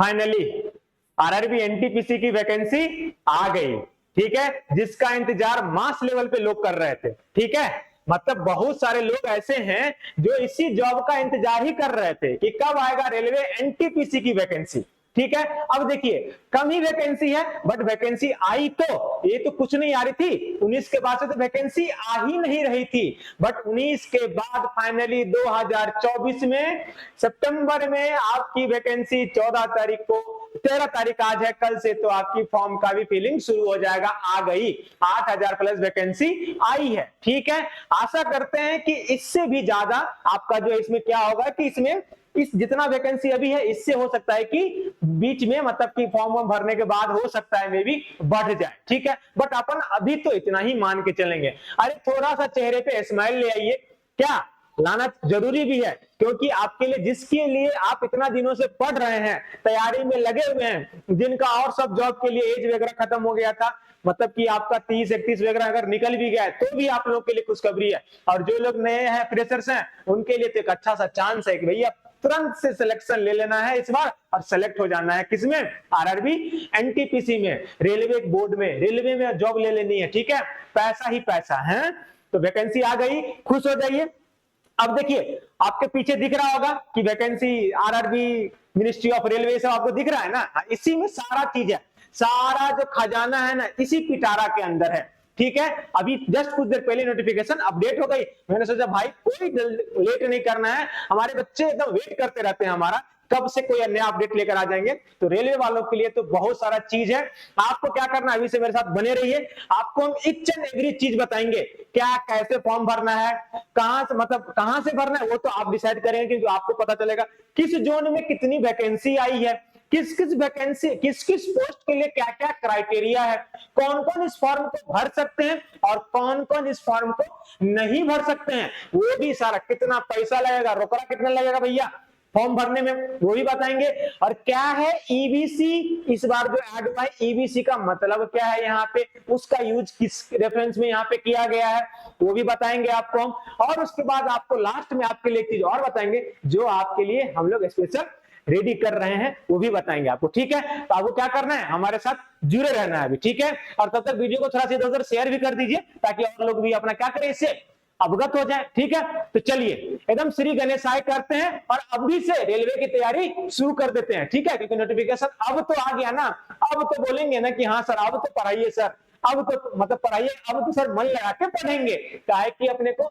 Finally RRB NTPC की vacancy आ गई, ठीक है, जिसका इंतजार मास लेवल पे लोग कर रहे थे, ठीक है। मतलब बहुत सारे लोग ऐसे हैं जो इसी जॉब का इंतजार ही कर रहे थे कि कब आएगा रेलवे एनटीपीसी की वैकेंसी, ठीक है। अब देखिए कम ही वैकेंसी है, बट वैकेंसी आई तो, ये तो कुछ नहीं आ रही थी, 19 के बाद से तो वैकेंसी आ ही नहीं रही थी, बट 19 के बाद फाइनली 2024 में सितंबर में आपकी वैकेंसी 14 तारीख को, 13 तारीख आज है, कल से तो आपकी फॉर्म का भी फिलिंग शुरू हो जाएगा, आ गई, 8000 प्लस वैकेंसी आई है, ठीक है। आशा करते हैं कि इससे भी ज्यादा आपका जो इसमें क्या होगा कि इसमें इस जितना वैकेंसी अभी है इससे हो सकता है कि बीच में मतलब कि फॉर्म भरने के बाद हो सकता है मे भी बढ़ जाए, ठीक है। बट अपन अभी तो इतना ही मान के चलेंगे। अरे थोड़ा सा चेहरे पे स्माइल ले आइए, क्या लाना जरूरी भी है, क्योंकि आपके लिए, जिसके लिए आप इतना दिनों से पढ़ रहे हैं, तैयारी में लगे हुए हैं, जिनका और सब जॉब के लिए एज वगैरह खत्म हो गया था, मतलब कि आपका 30-31 वगैरह अगर निकल भी गया है तो भी आप लोगों के लिए खुशखबरी है, और जो लोग नए हैं, फ्रेशर्स हैं, उनके लिए तो एक अच्छा सा चांस है कि भैया तुरंत से सिलेक्शन ले लेना है इस बार और सेलेक्ट हो जाना है, किसमें, आरआरबी एनटीपीसी में, रेलवे बोर्ड में, रेलवे में जॉब ले लेनी है, ठीक है। पैसा ही पैसा है, तो वैकेंसी आ गई, खुश हो जाइए। अब देखिए आपके पीछे दिख रहा होगा कि vacancy RRB ministry of railway सब आपको दिख रहा है ना, इसी में सारा चीज है, सारा जो खजाना है ना इसी पिटारा के अंदर है, ठीक है। अभी जस्ट कुछ देर पहले नोटिफिकेशन अपडेट हो गई, मैंने सोचा भाई कोई लेट नहीं करना है, हमारे बच्चे एकदम वेट करते रहते हैं हमारा कब से कोई नया अपडेट लेकर आ जाएंगे, तो रेलवे वालों के लिए तो बहुत सारा चीज है। आपको क्या करना है, अभी से मेरे साथ बने रहिए, आपको हम ईच एंड एवरी चीज बताएंगे, क्या कैसे फॉर्म भरना है, कहां से, मतलब कहां से भरना है वो तो आप डिसाइड करेंगे, क्योंकि आपको पता चलेगा किस जोन में कितनी वैकेंसी आई है, किस किस वैकेंसी, किस किस पोस्ट के लिए क्या क्या क्राइटेरिया है, कौन कौन इस फॉर्म को भर सकते हैं और कौन कौन इस फॉर्म को नहीं भर सकते हैं, वो भी सारा, कितना पैसा लगेगा, रोकड़ा कितना लगेगा भैया फॉर्म भरने में, वो भी बताएंगे। और क्या है ईबीसी, इस बार जो ऐड हुआ है ईबीसी का मतलब क्या है, यहाँ पे उसका यूज किस रेफरेंस में यहाँ पे किया गया है वो भी बताएंगे आपको हम, और उसके बाद आपको लास्ट में आपके लिए एक चीज और बताएंगे जो आपके लिए हम लोग स्पेशल रेडी कर रहे हैं, वो भी बताएंगे आपको, ठीक है। तो आपको क्या करना है, हमारे साथ जुड़े रहना है अभी, ठीक है। और तब तक वीडियो को थोड़ा सा इधर-उधर शेयर भी कर दीजिए ताकि और लोग भी अपना क्या करें, इससे अवगत हो जाए, ठीक है। तो चलिए एकदम श्री गणेशाय करते हैं और अभी से रेलवे की तैयारी शुरू कर देते हैं, ठीक है, क्योंकि नोटिफिकेशन अब तो आ गया ना, अब तो बोलेंगे ना कि हाँ सर अब तो पढ़ाइए सर, अब तो मतलब पढ़ाइए, अब तो सर मन लगा के पढ़ेंगे, काहे कि अपने को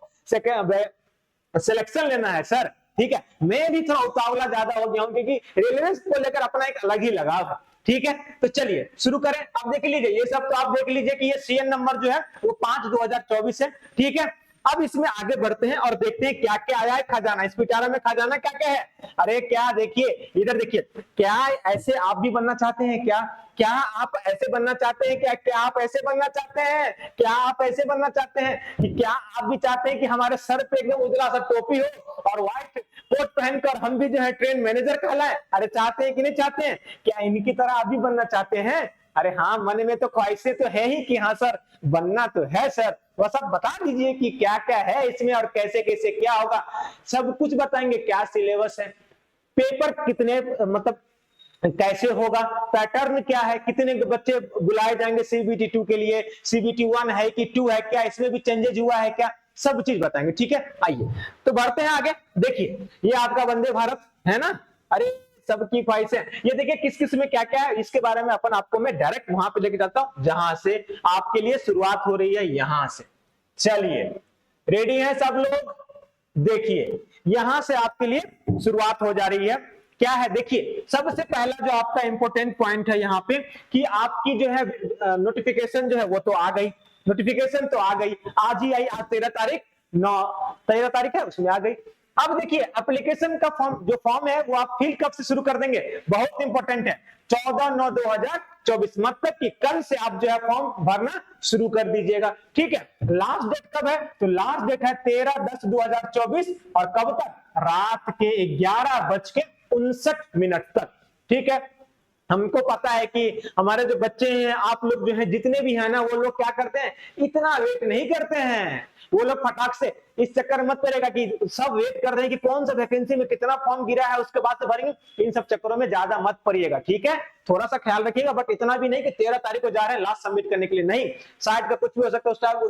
सिलेक्शन लेना है सर, ठीक है। मैं भी थोड़ा उतावला ज्यादा हो गया हूं क्योंकि रेलवे को लेकर अपना एक अलग ही लगाव है, ठीक है। तो चलिए शुरू करें। अब देख लीजिए ये सब तो आप देख लीजिए कि ये सीएन नंबर जो है वो 5/2024 है, ठीक है। अब इसमें आगे बढ़ते हैं और देखते हैं क्या क्या आया है खजाना, इस पिटारा में खजाना क्या क्या है। अरे क्या देखिए, इधर देखिए, क्या ऐसे आप भी बनना चाहते हैं क्या, क्या आप ऐसे बनना चाहते हैं क्या, क्या आप ऐसे बनना चाहते हैं, क्या आप ऐसे बनना चाहते हैं कि क्या आप भी चाहते हैं कि हमारे सर पे एकदम उजला सा टोपी हो और व्हाइट कोट पहनकर हम भी जो है ट्रेन मैनेजर कहलाए, अरे चाहते हैं कि नहीं चाहते हैं, क्या इनकी तरह आप भी बनना चाहते हैं। अरे हाँ, मन में तो ख्वाहिशें तो है ही कि हाँ सर बनना तो है सर, बस आप बता दीजिए कि क्या क्या है इसमें और कैसे कैसे क्या होगा, सब कुछ बताएंगे, क्या सिलेबस है, पेपर कितने मतलब कैसे होगा, पैटर्न क्या है, कितने बच्चे बुलाए जाएंगे सीबीटी 2 के लिए, सीबीटी 1 है कि 2 है, क्या इसमें भी चेंजेस हुआ है क्या, सब चीज बताएंगे, ठीक है। आइए तो बढ़ते हैं आगे। देखिए ये आपका वंदे भारत है ना, अरे सबकी ख्वाहिश है, ये देखिए किस किस में क्या क्या है, इसके बारे में अपन आपको मैं डायरेक्ट वहां पे लेके जाता हूं जहां से आपके लिए शुरुआत हो रही है, यहां से। चलिए रेडी हैं सब लोग, देखिए यहां से आपके लिए शुरुआत हो जा रही है, क्या है देखिए। सबसे पहला जो आपका इंपॉर्टेंट पॉइंट है यहाँ पे कि आपकी जो है नोटिफिकेशन जो है वो तो आ गई, नोटिफिकेशन तो आ गई, आज ही आई, आज 13 तारीख, 13 तारीख है, उसमें आ गई। अब देखिए एप्लीकेशन का फॉर्म, जो फॉर्म है वो आप फिल कब से शुरू कर देंगे, बहुत इंपॉर्टेंट है, 14/9/2024, मतलब कि कल से आप जो है फॉर्म भरना शुरू कर दीजिएगा, ठीक है। लास्ट डेट कब है, तो लास्ट डेट है 13/10/2024 और कब तक, रात के 11:59 तक, ठीक है। हमको पता है कि हमारे जो बच्चे हैं, आप लोग जो है जितने भी हैं ना, वो लोग क्या करते हैं, इतना वेट नहीं करते हैं। वो लोग फटाक से, इस चक्कर मत पड़ेगा कि सब वेट कर रहे हैं कि कौन सा वैकेंसी में कितना फॉर्म गिरा है उसके बाद से भरेंगे, इन सब चक्करों में ज्यादा मत पड़िएगा, ठीक है। थोड़ा सा ख्याल रखिएगा, बट इतना भी नहीं कि 13 तारीख को जा रहे हैं लास्ट सबमिट करने के लिए, नहीं। शायद का कुछ भी हो सकता है उस टाइम,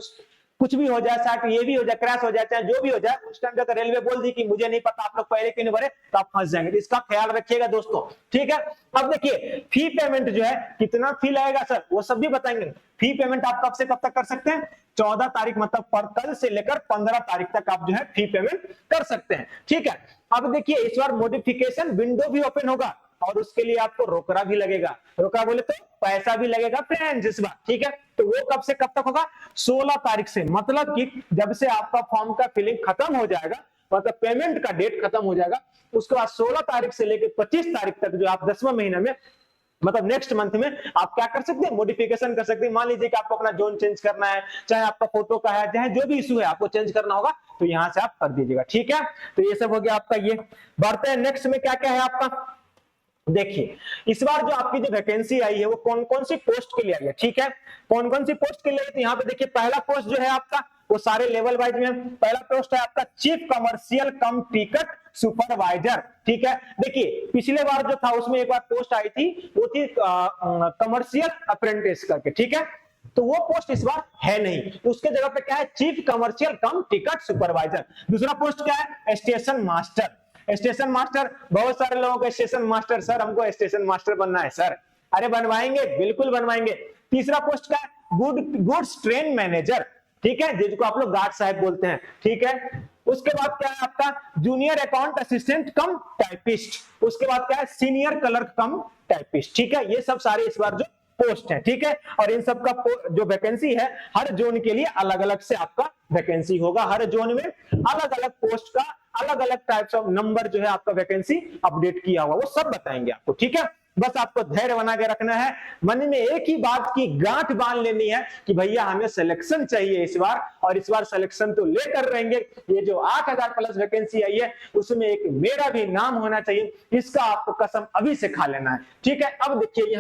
कुछ भी हो जाए, शायद ये भी हो जाए, क्रैश हो जाए, चाहे जो भी हो जाए, उस टाइम अगर रेलवे बोल दी कि मुझे नहीं पता आप लोग पहले क्यों नहीं भरे, तो आप फंस जाएंगे। इसका ख्याल रखिएगा दोस्तों, ठीक है। अब देखिए फी पेमेंट जो है, कितना फी लगेगा सर, वो सब भी बताएंगे। फी पेमेंट आप कब से कब तक कर सकते हैं, 14 तारीख, मतलब कल से लेकर 15 तारीख तक आप जो है फी पेमेंट कर सकते हैं, ठीक है। अब देखिए इस बार मॉडिफिकेशन विंडो भी ओपन होगा, और उसके लिए आपको रोकड़ा भी लगेगा। रोकड़ा बोले तो पैसा भी लगेगा फ्रेंड्स इस बार, ठीक है। तो वो कब से कब तक होगा, 16 तारीख से, मतलब कि जब से आपका फॉर्म का फिलिंग खत्म हो जाएगा, मतलब पेमेंट का डेट खत्म हो जाएगा, उसके बाद 16 तारीख से लेकर 25 तारीख तक जो आप 10वां महीना में, मतलब नेक्स्ट मंथ में आप क्या कर सकते हैं, मॉडिफिकेशन कर सकते हैं। मान लीजिए कि आपको अपना जोन चेंज करना है, चाहे आपका फोटो का है, चाहे जो भी इशू है आपको चेंज करना होगा, तो यहां से आप कर दीजिएगा, ठीक है। तो ये सब हो गया आपका। ये बढ़ते हैं नेक्स्ट में, क्या क्या है आपका। देखिए इस बार जो आपकी जो वैकेंसी आई है वो कौन कौन सी पोस्ट के लिए आई है, ठीक है। कौन कौन सी पोस्ट के लिए, तो यहाँ पे देखिए पहला पोस्ट जो है आपका, वो सारे लेवल वाइज में पहला पोस्ट है आपका chief commercial cum ticket supervisor, ठीक है। देखिए पिछले बार जो था उसमें एक बार पोस्ट आई थी, वो थी कमर्शियल अप्रेंटिस करके, ठीक है। तो वो पोस्ट इस बार है नहीं, तो उसके जगह पे क्या है, chief commercial cum ticket supervisor. दूसरा पोस्ट क्या है, स्टेशन मास्टर। स्टेशन मास्टर, बहुत सारे लोगों को स्टेशन मास्टर, सर हमको स्टेशन मास्टर बनना है सर, अरे बनवाएंगे, बिल्कुल बनवाएंगे। तीसरा पोस्ट क्या है, गुड्स ट्रेन मैनेजर, ठीक है, जिसको आप लोग गार्ड साहब बोलते हैं, ठीक है। उसके बाद क्या है आपका junior account assistant cum typist. उसके बाद क्या है, सीनियर क्लर्क कम टाइपिस्ट, ठीक है। ये सब सारे इस बार जो पोस्ट है, ठीक है। और इन सब का जो वैकेंसी है, हर जोन के लिए अलग अलग से आपका वैकेंसी होगा, हर जोन में अलग अलग पोस्ट का अलग अलग टाइप्स ऑफ नंबर जो है आपका वैकेंसी अपडेट किया हुआ, वो सब बताएंगे आपको, ठीक है। बस आपको धैर्य बना के रखना है, मन में एक ही बात की गांठ बांध लेनी है कि भैया हमें सिलेक्शन चाहिए इस बार, और इस बार सिलेक्शन तो लेकर रहेंगे। ये जो 8000 प्लस वैकेंसी आई है, उसमें एक मेरा भी नाम होना चाहिए, इसका आपको कसम अभी से खा लेना है, ठीक है। अब देखिए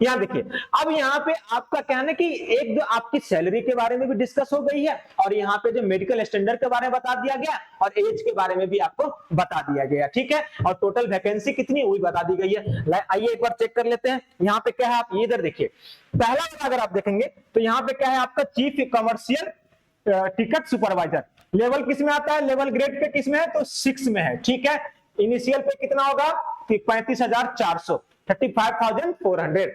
यहाँ देखिए, अब यहाँ पे आपका कहना है कि एक जो आपकी सैलरी के बारे में भी डिस्कस हो गई है, और यहाँ पे जो मेडिकल स्टैंडर्ड के बारे में बता दिया गया, और एज के बारे में भी आपको बता दिया गया, ठीक है। और टोटल वैकेंसी कितनी हुई बता दी गई है। आइए एक बार चेक कर लेते हैं, यहाँ पे क्या है, आप इधर देखिए, पहला अगर आप देखेंगे तो यहाँ पे क्या है आपका chief commercial ticket supervisor. Level किस में आता है, लेवल ग्रेड पे किस में है, तो 6 में है, ठीक है। इनिशियल पे कितना होगा, 35,400, 35,400।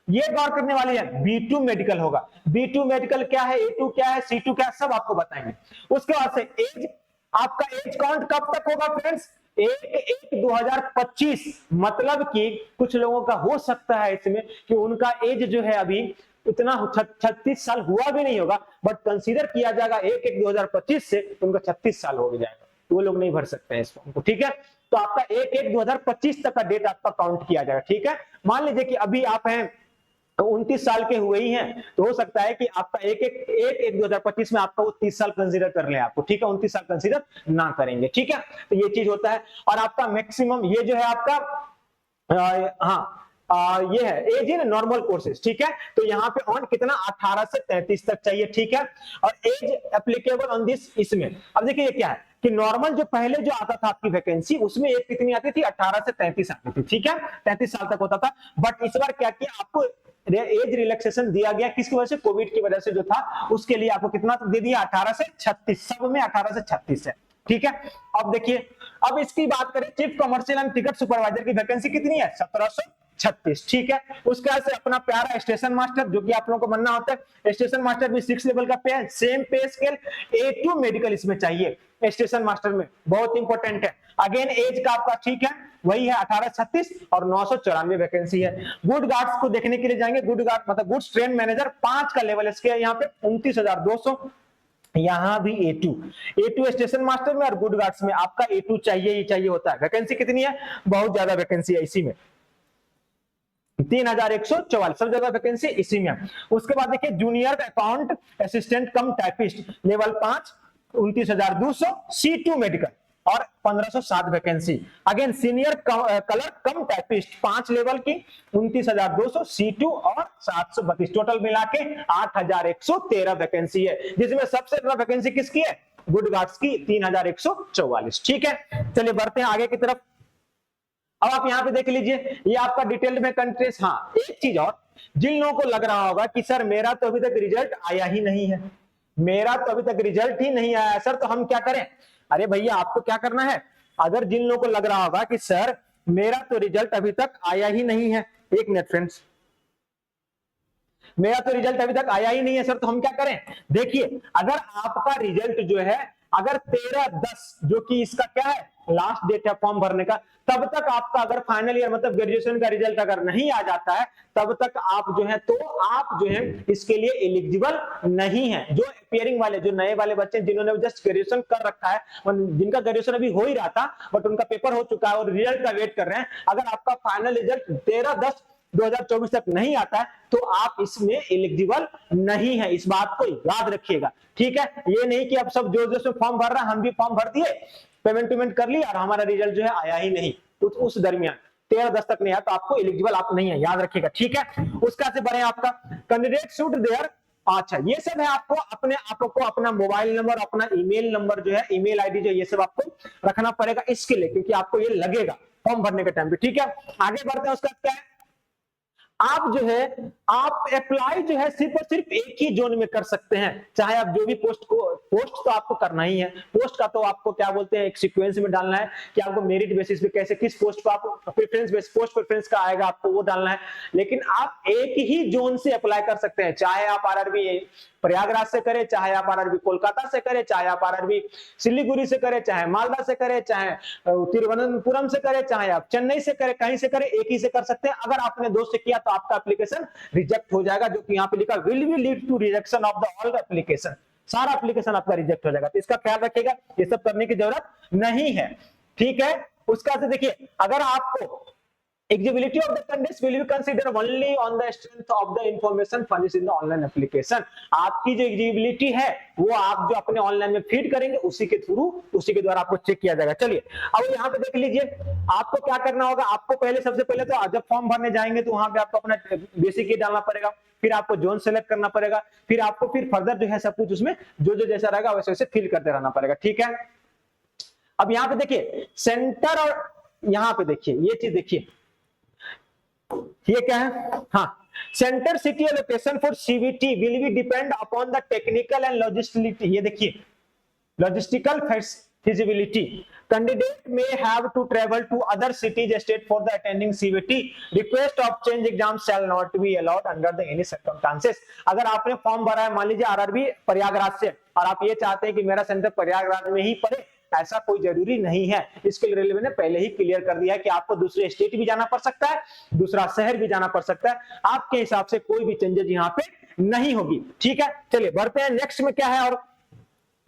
ये गौर करने वाली है, B2 मेडिकल होगा। B2 मेडिकल क्या है, A2 क्या है, C2 क्या है, सब आपको बताएंगे। उसके बाद से एज, आपका एज काउंट कब तक होगा फ्रेंड्स, 1/1/2025। मतलब कि कुछ लोगों का हो सकता है इसमें कि उनका एज जो है अभी इतना 36 साल हुआ भी नहीं होगा, बट कंसीडर किया जाएगा 1/1/2025 से उनका 36 साल हो जाएगा, वो लोग नहीं भर सकते हैं इस फॉर्म को, ठीक है। तो आपका 1/1/2025 तक का डेट आपका काउंट किया जाएगा, ठीक है। मान लीजिए कि अभी आप हैं 29 साल के हुए ही हैं, तो हो सकता है कि आपका 1/1/2025 में आपका वो 30 साल कंसीडर कर ले आपको, ठीक है। 29 साल कंसीडर ना करेंगे, ठीक है। तो ये चीज होता है। और आपका मैक्सिमम ये जो है आपका ये है एज इन नॉर्मल कोर्सेज, ठीक है। तो यहाँ पे ऑन कितना 18 से 33 तक चाहिए, ठीक है। और एज एप्लीकेबल ऑन दिस, इसमें अब देखिए ये क्या है कि नॉर्मल जो पहले जो आता था आपकी वैकेंसी, उसमें एज कितनी आती थी, 18 से 33 आती थी, ठीक है। 33 साल तक होता था। बट इस बार क्या किया, आपको एज रिलैक्सेशन दिया गया, किसकी वजह से, कोविड की वजह से जो था, उसके लिए आपको कितना दे दिया, 18 से 36, सब में 18 से 36 है, ठीक है। अब देखिए, अब इसकी बात करें, chief commercial and ticket supervisor की वैकेंसी कितनी है, 1736, ठीक है। उसके बाद से अपना प्यारा स्टेशन मास्टर, जो कि आप लोगों को बनना होता है, स्टेशन मास्टर भी 6 लेवल का पे है, सेम पे स्केल। A2 मेडिकल इसमें चाहिए स्टेशन मास्टर में, बहुत इंपॉर्टेंट है। अगेन एज का आपका ठीक है वही है 1836, और 994 वैकेंसी है। गुड गार्ड्स को देखने के लिए जाएंगे, गुड गार्ड मतलब गुड्स ट्रेन मैनेजर 5 का लेवल इसके है, यहाँ पे 29,200। यहां भी A2 स्टेशन मास्टर में और गुड गार्ड्स में आपका A2 चाहिए ही चाहिए होता है। वैकेंसी कितनी है, बहुत ज्यादा वैकेंसी है इसी में, 3144 सब जगह वैकेंसी इसी में। उसके बाद देखिए junior account assistant cum typist level 5, 29,200। C2 medical और 1507 vacancy. Again senior clerk cum typist 5 level की 29,200 C2 और 732, टोटल मिला के 8,113 वैकेंसी है, जिसमें सबसे ज्यादा वैकेंसी किसकी है? गुड गार्ड्स की 3,144। ठीक है, चलिए बढ़ते हैं आगे की तरफ। अब आप यहाँ पे देख लीजिए, ये आपका डिटेल में कंट्रीज। हाँ, एक चीज और, जिन लोगों को लग रहा होगा कि सर मेरा तो अभी तक रिजल्ट आया ही नहीं है, मेरा तो अभी तक रिजल्ट ही नहीं आया सर, तो हम क्या करें? अरे भैया आपको क्या करना है, अगर जिन लोगों को लग रहा होगा कि सर मेरा तो रिजल्ट अभी तक आया ही नहीं है, एक मिनट फ्रेंड्स, मेरा तो रिजल्ट अभी तक आया ही नहीं है सर, तो हम क्या करें? देखिए, अगर आपका रिजल्ट जो है अगर 13/10 जो कि इसका क्या है लास्ट डेट है फॉर्म भरने का, तब तक आपका अगर फाइनल ईयर मतलब ग्रेजुएशन का रिजल्ट अगर नहीं आ जाता है, तब तक आप जो है तो आप जो है इसके लिए एलिजिबल नहीं है। जो अपियरिंग वाले, जो नए वाले बच्चे जिन्होंने जस्ट ग्रेजुएशन कर रखा है, जिनका ग्रेजुएशन अभी हो ही रहा था बट उनका पेपर हो चुका है और रिजल्ट का वेट कर रहे हैं, अगर आपका फाइनल रिजल्ट 13/10/2024 तक नहीं आता है तो आप इसमें एलिजिबल नहीं है। इस बात को याद रखिएगा, ठीक है? ये नहीं कि अब सब जो जो फॉर्म भर रहा है, हम भी फॉर्म भर दिए, पेमेंट कर लिया और हमारा रिजल्ट जो है आया ही नहीं, तो उस दरमियान 13/10 तक नहीं आया तो आपको एलिजिबल आप नहीं है, याद रखिएगा, ठीक है? उसका से बढ़े आपका कैंडिडेट शुड देयर। अच्छा, ये सब है, आपको अपना मोबाइल नंबर, अपना ईमेल नंबर जो है, ईमेल आईडी जो है, ये सब आपको रखना पड़ेगा इसके लिए, क्योंकि आपको ये लगेगा फॉर्म भरने के टाइम पे, ठीक है? आगे बढ़ते हैं, उसका क्या है, आप जो है आप अप्लाई जो है सिर्फ और सिर्फ एक ही जोन में कर सकते हैं, चाहे आप जो भी पोस्ट तो आपको करना ही है। पोस्ट का तो आपको क्या बोलते हैं एक सीक्वेंस में डालना है कि आपको मेरिट बेसिस पे कैसे किस पोस्ट को आप प्रेफरेंस बेस पोस्ट प्रेफरेंस का आएगा आपको वो डालना है, लेकिन आप एक ही जोन से अप्लाई कर सकते हैं, चाहे आप आरआरबी प्रयागराज से करें, चाहे आप आरआरबी कोलकाता से करें, चाहे आप आरआरबी सिलीगुड़ी से करें, चाहे मालदा से करें, चाहे तिरुवनंतपुरम से करें, चाहे आप चेन्नई से करें, कहीं से करें, एक ही से कर सकते हैं। अगर आपने दो से किया तो आपका एप्लीकेशन रिजेक्ट हो जाएगा, जो कि यहाँ पे लिखा will be lead to rejection of the all application, सारा एप्लीकेशन आपका रिजेक्ट हो जाएगा, तो इसका ख्याल रखिएगा, ये सब करने की जरूरत नहीं है, ठीक है? उसका से देखिए, अगर आपको Exigibility of the candidates will be considered only on the strength of the information furnished in the online application। आपकी जो exigibility है वो आप जो अपने ऑनलाइन में फीड करेंगे उसी के थ्रू, उसी के द्वारा आपको चेक किया जाएगा। चलिए अब यहाँ पे देख लीजिए, आपको क्या करना होगा, आपको सबसे पहले तो जब फॉर्म भरने जाएंगे तो वहां पे आपको अपना बेसिक डालना पड़ेगा, फिर आपको जोन सेलेक्ट करना पड़ेगा, फिर आपको फिर फर्दर जो है सब कुछ उसमें जो जैसा रहेगा वैसे वैसे फिल करते रहना पड़ेगा, ठीक है? अब यहाँ पे देखिए सेंटर, और यहाँ पे देखिए ये चीज देखिए, ये क्या है, हाँ, centre city location for CBT will be depend upon the technical and logisticality. ये देखिए logistical feasibility, candidate may have to travel to other cities state for the attending CBT, request of change exam shall not be allowed under the any circumstances। अगर आपने form भरा है मान लीजिए RRB Prayagraj से और आप ये चाहते हैं कि मेरा सेंटर प्रयागराज में ही पड़े, ऐसा कोई जरूरी नहीं है, इसके लिए रेलवे ने पहले ही क्लियर कर दिया है कि आपको दूसरे स्टेट भी जाना पड़ सकता है, दूसरा शहर भी जाना पड़ सकता है, आपके हिसाब से कोई भी चेंजेस यहाँ पे नहीं होगी, ठीक है? चलिए बढ़ते हैं नेक्स्ट में क्या है, और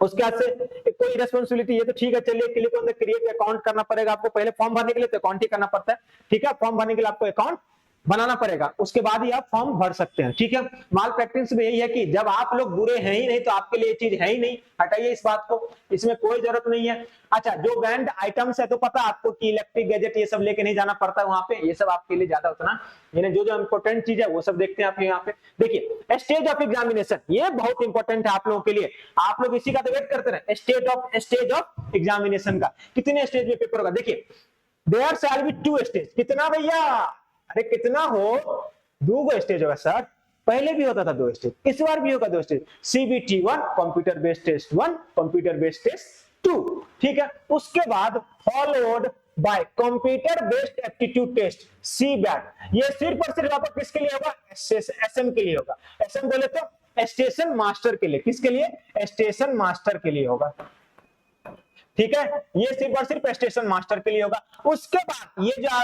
उसके बाद से कोई रेस्पॉन्सिबिलिटी, ये तो ठीक है, चलिए click on the create account करना पड़ेगा आपको, पहले फॉर्म भरने के लिए तो अकाउंट ही करना पड़ता है, ठीक है? फॉर्म भरने के लिए आपको अकाउंट बनाना पड़ेगा, उसके बाद ही आप फॉर्म भर सकते हैं, ठीक है? माल प्रैक्टिस में यही है कि जब आप लोग बुरे हैं ही नहीं तो आपके लिए चीज है ही नहीं, हटाइए इस बात को, इसमें कोई जरूरत नहीं है। अच्छा, जो बैंड आइटम्स है तो पता आपको कि इलेक्ट्रिक गैजेट ये सब लेके नहीं जाना पड़ता है वहां पे, ये सब आपके लिए ज्यादा उतना यानी जो इंपॉर्टेंट चीज है वो सब देखते हैं आप यहाँ पे। देखिए स्टेज ऑफ एग्जामिनेशन, ये बहुत इंपॉर्टेंट है आप लोगों के लिए, आप लोग इसी का तो वेट करते रहे, स्टेज ऑफ एग्जामिनेशन का कितने स्टेज में पेपर होगा। देखिए देयर शैल बी 2 स्टेज, कितना भैया, अरे कितना हो, 2 स्टेज होगा सर, पहले भी होता था 2 स्टेज, इस बार भी होगा 2 stage, CBT 1 computer based test 1, computer based test 2, ठीक है? उसके बाद followed by computer based aptitude test CBAT, ये सिर्फ और सिर्फ आपको किसके लिए होगा, एसएम के लिए होगा। एसएम बोले तो स्टेशन मास्टर के लिए, किसके लिए, स्टेशन मास्टर के लिए होगा, ठीक है? ये सिर्फ और सिर्फ स्टेशन मास्टर के लिए होगा। उसके बाद ये जो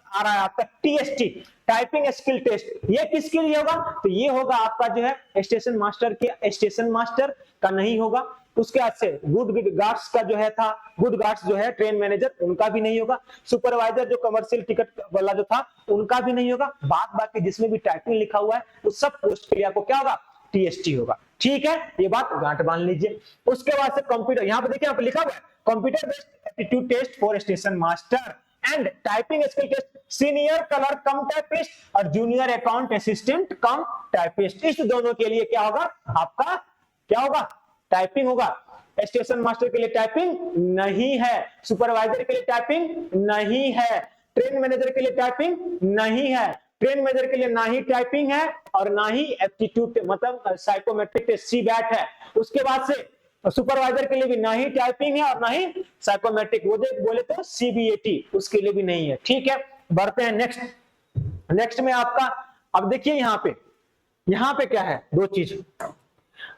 आ रहा है आपका टीएसटी टाइपिंग स्किल टेस्ट, ये किसके लिए होगा, तो ये होगा आपका जो है स्टेशन मास्टर के, स्टेशन मास्टर का नहीं होगा। उसके बाद से गुड गार्ड्स का जो है था, गुड गार्ड्स जो है ट्रेन मैनेजर, उनका भी नहीं होगा। सुपरवाइजर जो कमर्शियल टिकट वाला जो था उनका भी नहीं होगा। बाकी जिसमें भी टाइपिंग लिखा हुआ है उस सब पोस्ट के लिए आपको क्या होगा, टीएसटी होगा, ठीक है? ये बात गांठ बांध लीजिए। उसके बाद से कंप्यूटर, यहाँ पे देखिए यहाँ पे लिखा हुआ है computer based aptitude test for station master and typing skill test senior clerk cum typist और junior account assistant cum typist. इस दोनों के लिए क्या होगा, आपका क्या होगा, टाइपिंग होगा। स्टेशन मास्टर के लिए टाइपिंग नहीं है, सुपरवाइजर के लिए टाइपिंग नहीं है, ट्रेन मैनेजर के लिए टाइपिंग नहीं है। ट्रेन मैनेजर के लिए ना ही टाइपिंग है और ना ही एप्टीट्यूड मतलब साइकोमेट्रिक टेस्ट सीबैट है। उसके बाद से सुपरवाइजर के लिए भी ना ही टाइपिंग है और ना ही साइकोमेट्रिक, वो बोले तो सीबीएटी उसके लिए भी नहीं है। ठीक है, बढ़ते हैं नेक्स्ट में आपका। अब देखिए यहाँ पे क्या है, दो चीज।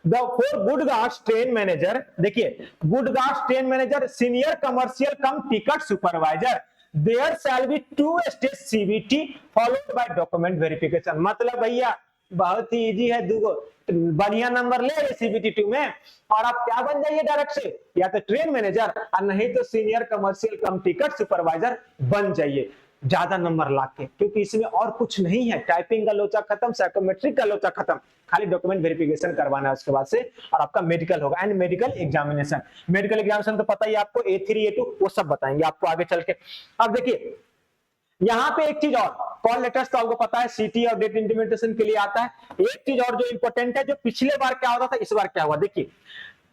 For goods guards train manager, देखिए goods guards train manager senior commercial cum ticket supervisor there shall be 2 stage CBT followed by document verification. मतलब भैया बहुत ही इजी है, दूगो बढ़िया नंबर ले सीबीटी 2 में और आप क्या बन जाइए डायरेक्ट से, या तो ट्रेन मैनेजर और नहीं तो senior commercial cum ticket supervisor बन जाइए ज्यादा नंबर लाके, क्योंकि इसमें और कुछ नहीं है। टाइपिंग का लोचा खत्म, साइकोमेट्रिक का लोचा खत्म, खाली डॉक्यूमेंट वेरिफिकेशन करवाना है उसके बाद से, और आपका मेडिकल होगा and medical examination. Medical examination तो पता ही आपको, A3 A2 वो सब बताएंगे आपको आगे चल के। अब देखिए यहाँ पे एक चीज और, कॉल लेटर्स तो आपको पता है सीटी और डेट इंटीमेशन के लिए आता है। एक चीज और जो इंपॉर्टेंट है, जो पिछले बार क्या होता था इस बार क्या हुआ, देखिए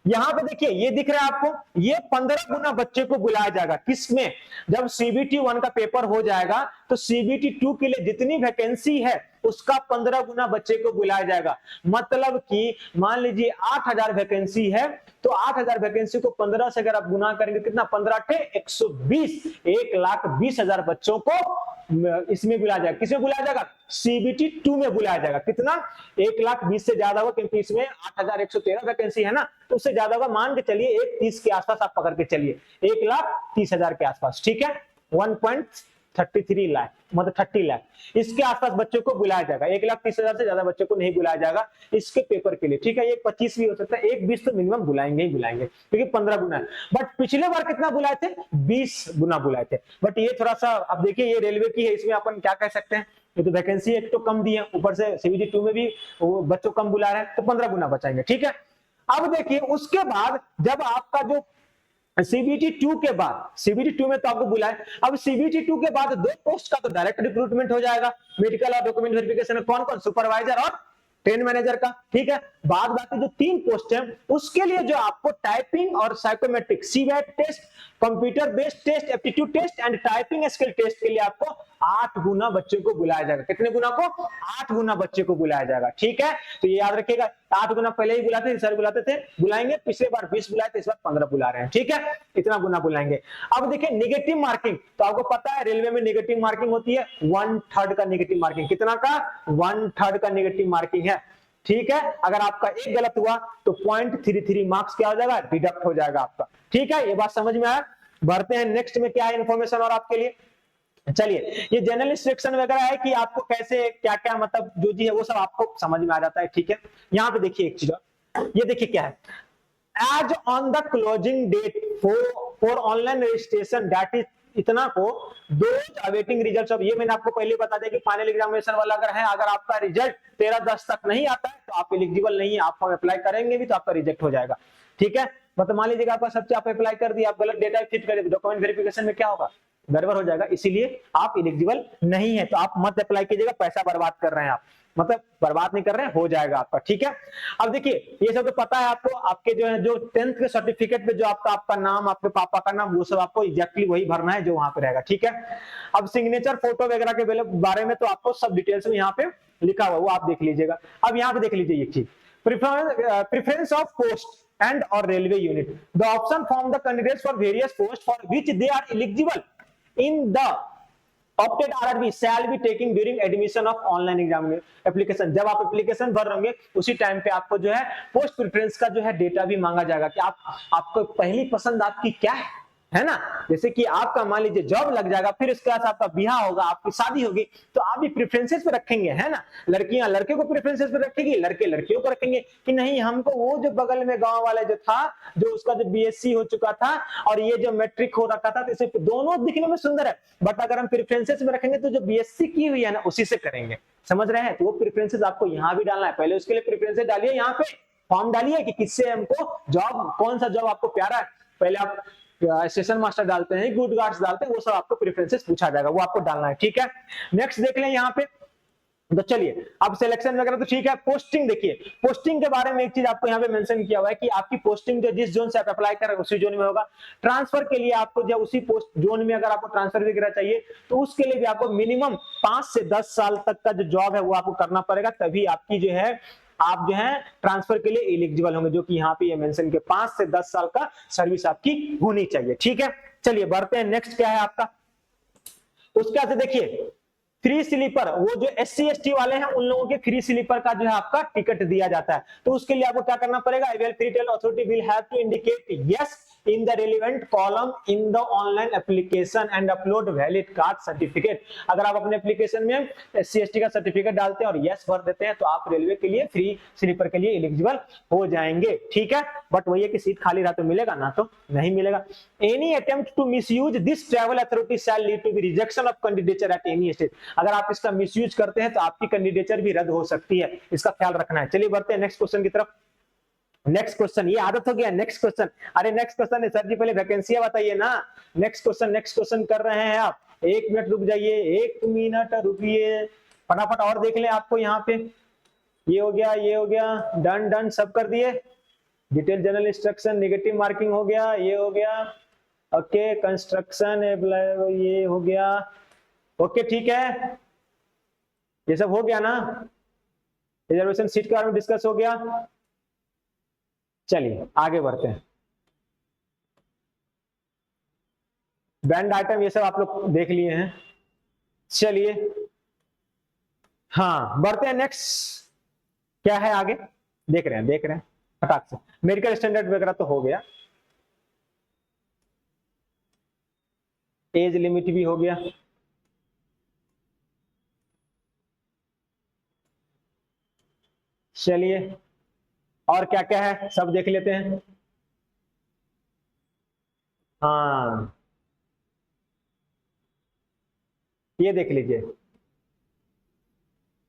यहां पे देखिए ये दिख रहा है आपको, ये 15 गुना बच्चे को बुलाया जाएगा। किसमें, जब सीबीटी 1 का पेपर हो जाएगा तो सीबीटी 2 के लिए जितनी वैकेंसी है उसका 15 गुना बच्चे को बुलाया जाएगा। मतलब कि मान लीजिए 8000 वैकेंसी है तो 8000 वैकेंसी को 15 से अगर आप गुना करेंगे कितना, 15 × 120, 1,20,000 बच्चों को इसमें बुलाया जाएगा। किसमें बुलाया जाएगा, सीबीटी 2 में बुलाया जाएगा। कितना, 1,20,000 से ज्यादा होगा, क्योंकि इसमें 8113 वैकेंसी है ना, तो उससे ज्यादा होगा। मान के चलिए 1,30 के आसपास आप पकड़ के चलिए, 1,30,000 के आसपास। ठीक है, 1.33 लाख मतलब 30 लाख इसके आसपास बच्चों को बुलाया जाएगा। 1,30,000 से ज्यादा बच्चों को नहीं बुलाया जाएगा इसके पेपर के लिए। ठीक है, 1,25 भी हो सकता है, 1,20 तो मिनिमम बुलाएंगे ही बुलाएंगे, क्योंकि 15 गुना है। बट पिछले बार कितना बुलाए थे, 20 गुना बुलाए थे। बट ये थोड़ा सा, अब देखिए ये रेलवे की है, इसमें अपन क्या कह सकते हैं, ये तो वैकेंसी एक तो कम दी है, ऊपर से सीबीटी 2 में भी वो बच्चों कम बुला रहे हैं, तो 15 गुना बचाएंगे। ठीक है, अब देखिए उसके बाद जब आपका जो सीबीटी 2 के बाद, सीबीटी 2 में तो आपको बुलाए, अब सीबीटी 2 के बाद 2 पोस्ट का तो डायरेक्ट रिक्रूटमेंट हो जाएगा, मेडिकल और डॉक्यूमेंट वेरिफिकेशन में। कौन कौन, सुपरवाइजर और ट्रेन मैनेजर का। ठीक है, बाद बाकी जो 3 पोस्ट है उसके लिए जो आपको टाइपिंग और psychometric CBAT test, computer based test, aptitude test and typing skill test के लिए आपको 8 गुना बच्चे को बुलाया जाएगा। कितने गुना को, 8 गुना बच्चे को बुलाया जाएगा। ठीक है, तो ये याद रखिएगा, 8 गुना पहले ही बुलाते थे, सर बुलाते थे, बुलाएंगे। पिछले बार 20 बुलाए थे, इस बार 15 बुला रहे हैं। ठीक है, इतना गुना बुलाएंगे। अब देखिए नेगेटिव मार्किंग, तो आपको पता है रेलवे में नेगेटिव मार्किंग होती है 1/3 का नेगेटिव मार्किंग। कितना का, 1/3 का नेगेटिव मार्किंग है। ठीक है, अगर आपका एक गलत हुआ तो 0.33 मार्क्स क्या हो जाएगा, डिडक्ट हो जाएगा आपका। ठीक है, ये बात समझ में आया। बढ़ते हैं नेक्स्ट में, क्या है इन्फॉर्मेशन और आपके लिए। चलिए, ये जनरल इंस्ट्रक्शन वगैरह है कि आपको कैसे क्या क्या मतलब जो जी है वो सब आपको समझ में आ जाता है। ठीक है, यहाँ पे देखिए एक चीज, ये देखिए क्या है, as on the closing date for online registration that is इतना को दोज अवेटिंग रिजल्ट्स ऑफ, ये मैंने आपको पहले बता दिया कि फाइनल एग्जामिनेशन वाला अगर है, अगर आपका रिजल्ट 13/10 तक नहीं आता है तो आप एलिजिबल नहीं है, आप फॉर्म अप्लाई करेंगे भी तो आपका रिजेक्ट हो जाएगा। ठीक है, मतलब मान लीजिएगा आपका सच्चा, आप अप्लाई कर दिया, आप गलत डेटा फिट कर, डॉक्यूमेंट वेरिफिकेशन में क्या होगा, गड़बड़ हो जाएगा, इसीलिए आप एलिजिबल नहीं है। तो आप मत अप्लाई कीजिएगा, पैसा बर्बाद कर रहे हैं आप, मतलब बर्बाद नहीं कर रहे हैं, हो जाएगा आपका। ठीक है, अब देखिए ये सब तो पता है आपको, आपके जो है जो 10th के सर्टिफिकेट पे जो आपका नाम, आपके पापा का नाम, वो सब आपको एग्जैक्टली वही भरना है जो वहां पे रहेगा। ठीक है, अब सिग्नेचर फोटो वगैरह के बारे में तो आपको सब डिटेल्स में यहाँ पे लिखा हुआ, वो आप देख लीजिएगा। अब यहाँ पे देख लीजिए एक चीज, preference of post and or railway unit, the option from the candidates for various posts for which they are eligible in the opted RRB shall be taking during admission of online exam application। जब आप application भर रहे उसी time पे आपको जो है post preference का जो है डेटा भी मांगा जाएगा कि आपको पहली पसंद आपकी क्या है ना। जैसे कि आपका मान लीजिए जॉब लग जाएगा, फिर इसके बाद आपका ब्याह होगा, आपकी शादी होगी, तो आप भी प्रेफरेंसेस पे रखेंगे, है ना। लड़कियां लड़के को प्रेफरेंसेस पे रखेगी, लड़के लड़कियों को रखेंगे कि नहीं हमको वो जो बगल में गांव वाला जो था, जो उसका जो बीएससी हो चुका था और ये जो मैट्रिक हो रखा था, तो इसे दोनों दिखने में सुंदर है, बट अगर हम प्रेफरेंसेस में रखेंगे तो जो बीएससी की हुई है ना उसी से करेंगे, समझ रहे हैं। तो वो प्रेफरेंसेस आपको यहाँ भी डालना है, पहले उसके लिए प्रेफरेंसेस डालिए, यहाँ पे फॉर्म डालिए कि किससे हमको जॉब, कौन सा जॉब आपको प्यारा है, पहले आप स्टेशन मास्टर डालते हैं, गुड गार्ड्स डालते हैं, वो सब आपको प्रेफरेंसेस पूछा जाएगा, वो आपको डालना है, ठीक है। नेक्स्ट देख लें यहाँ पे, तो चलिए अब सिलेक्शन वगैरह तो ठीक है। पोस्टिंग देखिए, पोस्टिंग के बारे में एक चीज आपको यहाँ पे मेंशन किया हुआ है कि आपकी पोस्टिंग जो जिस जोन से आप अप्लाई कर रहे हैं उसी जोन में होगा। ट्रांसफर के लिए आपको जब उसी पोस्ट जोन में अगर आपको ट्रांसफर वगैरह चाहिए तो उसके लिए भी आपको मिनिमम 5 से 10 साल तक का जो जॉब है वो आपको करना पड़ेगा, तभी आपकी जो है आप जो है ट्रांसफर के लिए एलिजिबल होंगे, जो कि यहाँ पे ये मेंशन के 5 से 10 साल का सर्विस आपकी होनी चाहिए, ठीक है। चलिए बढ़ते हैं, नेक्स्ट क्या है आपका, उसके बाद देखिए फ्री स्लीपर, वो जो SC ST वाले हैं उन लोगों के फ्री स्लीपर का जो है आपका टिकट दिया जाता है। तो उसके लिए आपको क्या करना पड़ेगा, rail authority will have to indicate yes in the relevant column in the online application and upload valid card certificate। अगर आप अपने एप्लीकेशन में SC ST का सर्टिफिकेट डालते हैं और यस भर देते हैं तो आप रेलवे के लिए फ्री स्लीपर के लिए एलिजिबल हो जाएंगे, ठीक है। बट वही है कि सीट खाली रहा तो मिलेगा ना, तो नहीं मिलेगा। Any attempt to misuse this travel authority shall lead to the rejection of candidature at any stage. अगर आप इसका मिसयूज करते हैं तो आपकी कैंडिडेचर भी रद्द हो सकती है, इसका ख्याल रखना है। चलिए बढ़ते हैं नेक्स्ट क्वेश्चन की तरफ। नेक्स्ट क्वेश्चन, ये आदत हो गया नेक्स्ट क्वेश्चन, अरे नेक्स्ट क्वेश्चन है सर जी, पहले वैकेंसियां बताइए ना। नेक्स्ट क्वेश्चन कर रहे हैं आप, 1 मिनट रुक जाइए, 1 मिनट रुकिए, फटाफट और देख लें। आपको यहाँ पे ये हो गया, ये हो गया, डन डन सब कर दिए। Detail general instruction, negative marking हो गया, ये हो गया, ओके। कंस्ट्रक्शन ये हो गया, ओके ठीक है, ये सब हो गया ना। रिजर्वेशन सीट के बारे में डिस्कस हो गया। चलिए आगे बढ़ते हैं। बैंड आइटम ये सब आप लोग देख लिए हैं, चलिए हाँ बढ़ते हैं। नेक्स्ट क्या है आगे, देख रहे हैं फटाक से। मेडिकल स्टैंडर्ड वगैरह तो हो गया, एज लिमिट भी हो गया, चलिए और क्या क्या है सब देख लेते हैं। हाँ ये देख लीजिए।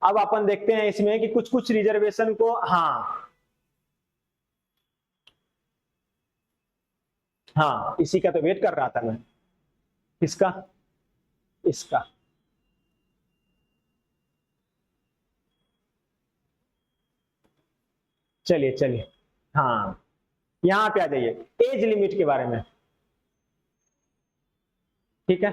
अब अपन देखते हैं इसमें कि कुछ कुछ रिजर्वेशन को, हाँ इसी का तो वेट कर रहा था मैं, इसका इसका चलिए हाँ यहां पे आ जाइए, एज लिमिट के बारे में, ठीक है।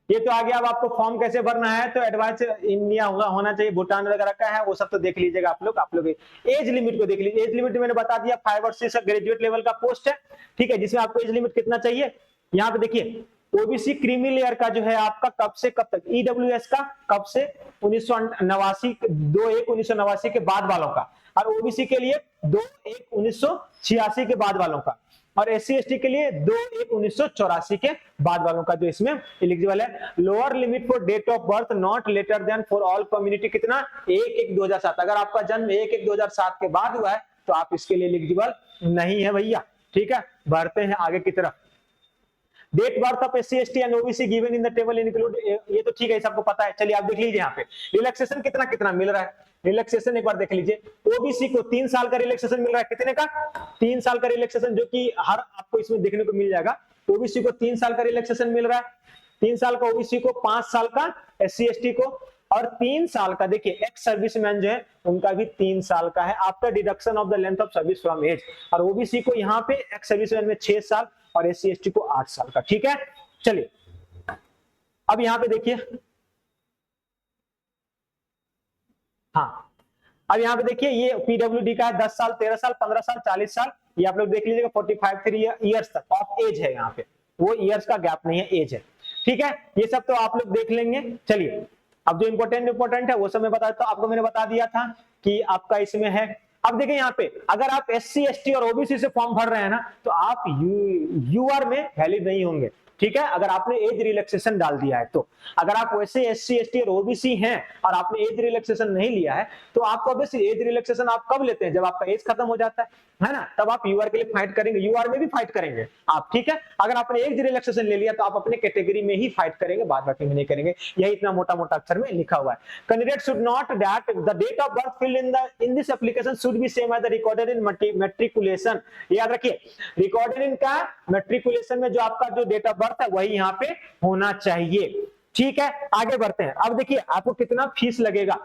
ये तो आ गया। अब आपको फॉर्म कैसे भरना है, तो एडवाइस इंडिया होना चाहिए, भूटान वगैरह का है, वो सब तो देख लीजिएगा आप लोग एज लिमिट को देख लीजिए। एज लिमिट मैंने बता दिया 5 और 6 ग्रेजुएट लेवल का पोस्ट है, ठीक है, जिसमें आपको एज लिमिट कितना चाहिए। यहाँ पे देखिए ओबीसी क्रीमी लेयर का जो है आपका कब से कब तक, ईडब्ल्यूएस का कब से 2/1/1989 के बाद वालों का, और ओबीसी के लिए 2/1/1986 के बाद वालों का, और SC ST के लिए 2/1/1984 के बाद वालों का जो इसमें एलिजिबल है। Lower limit for date of birth not later than for all community कितना, 1/1/2007। अगर आपका जन्म 1/1/2007 के बाद हुआ है तो आप इसके लिए एलिजिबल नहीं है भैया, ठीक है। बढ़ते हैं आगे की तरफ। Date birth of SC ST and OBC given in the table include, ये तो ठीक है, सबको पता है। चलिए आप देख लीजिए यहाँ पे रिलैक्सेशन कितना कितना मिल रहा है। रिलैक्सेशन एक बार देख लीजिए, ओबीसी को 3 साल का रिलैक्सेशन मिल रहा है, कितने का, 3 साल का रिलैक्सेशन, जो कि हर आपको इसमें देखने को मिल जाएगा। ओबीसी को 3 साल का रिलैक्सेशन मिल रहा है, 3 साल का ओबीसी को, 5 साल का SC ST को, और 3 साल का देखिए एक्स सर्विसमैन जो है उनका भी 3 साल का है after deduction of the length of service from age. और ओबीसी को यहाँ पे एक्स सर्विसमैन में 6 साल और SC ST को 8 साल का, ठीक है। चलिए अब यहाँ पे देखिए, हाँ अब यहाँ पे देखिए ये पीडब्ल्यूडी का है 10 साल, 13 साल, 15 साल, 40 साल, ये आप लोग देख लीजिएगा 45 ईयर्स तक ऑफ एज है, यहाँ पे वो ईयर्स का गैप नहीं है, एज है, ठीक है। ये सब तो आप लोग देख लेंगे। चलिए अब जो इंपॉर्टेंट है वो सब मैं बता देता हूं, आपको मैंने बता दिया था कि आपका इसमें है। अब देखिए यहाँ पे अगर आप SC ST और OBC से फॉर्म भर रहे हैं ना तो आप यूआर में वैलिड नहीं होंगे, ठीक है, अगर आपने एज रिलैक्सेशन डाल दिया है तो। अगर आप वैसे SC ST और OBC हैं और आपने एज रिलैक्सेशन नहीं लिया है तो आपको ऑब्वियसली एज रिलैक्सेशन आप कब लेते हैं, जब आपका एज खत्म हो जाता है। है ना, तब आप यूआर के लिए फाइट करेंगे, यूआर में भी फाइट करेंगे आप, ठीक है। अगर आपने एक रिलैक्सेशन ले लिया तो आप अपने कैटेगरी में ही फाइट करेंगे, बाद बाकी में नहीं करेंगे। यही इतना मोटा मोटा अक्षर में लिखा हुआ है। Candidate should note that the date of birth field in this application should be same as the recorded in matriculation. याद रखिए, रिकॉर्डेड इन का मैट्रिकुलेशन में जो आपका जो डेट ऑफ बर्थ है वही यहाँ पे होना चाहिए, ठीक है। आगे बढ़ते हैं। अब देखिए आपको कितना फीस लगेगा।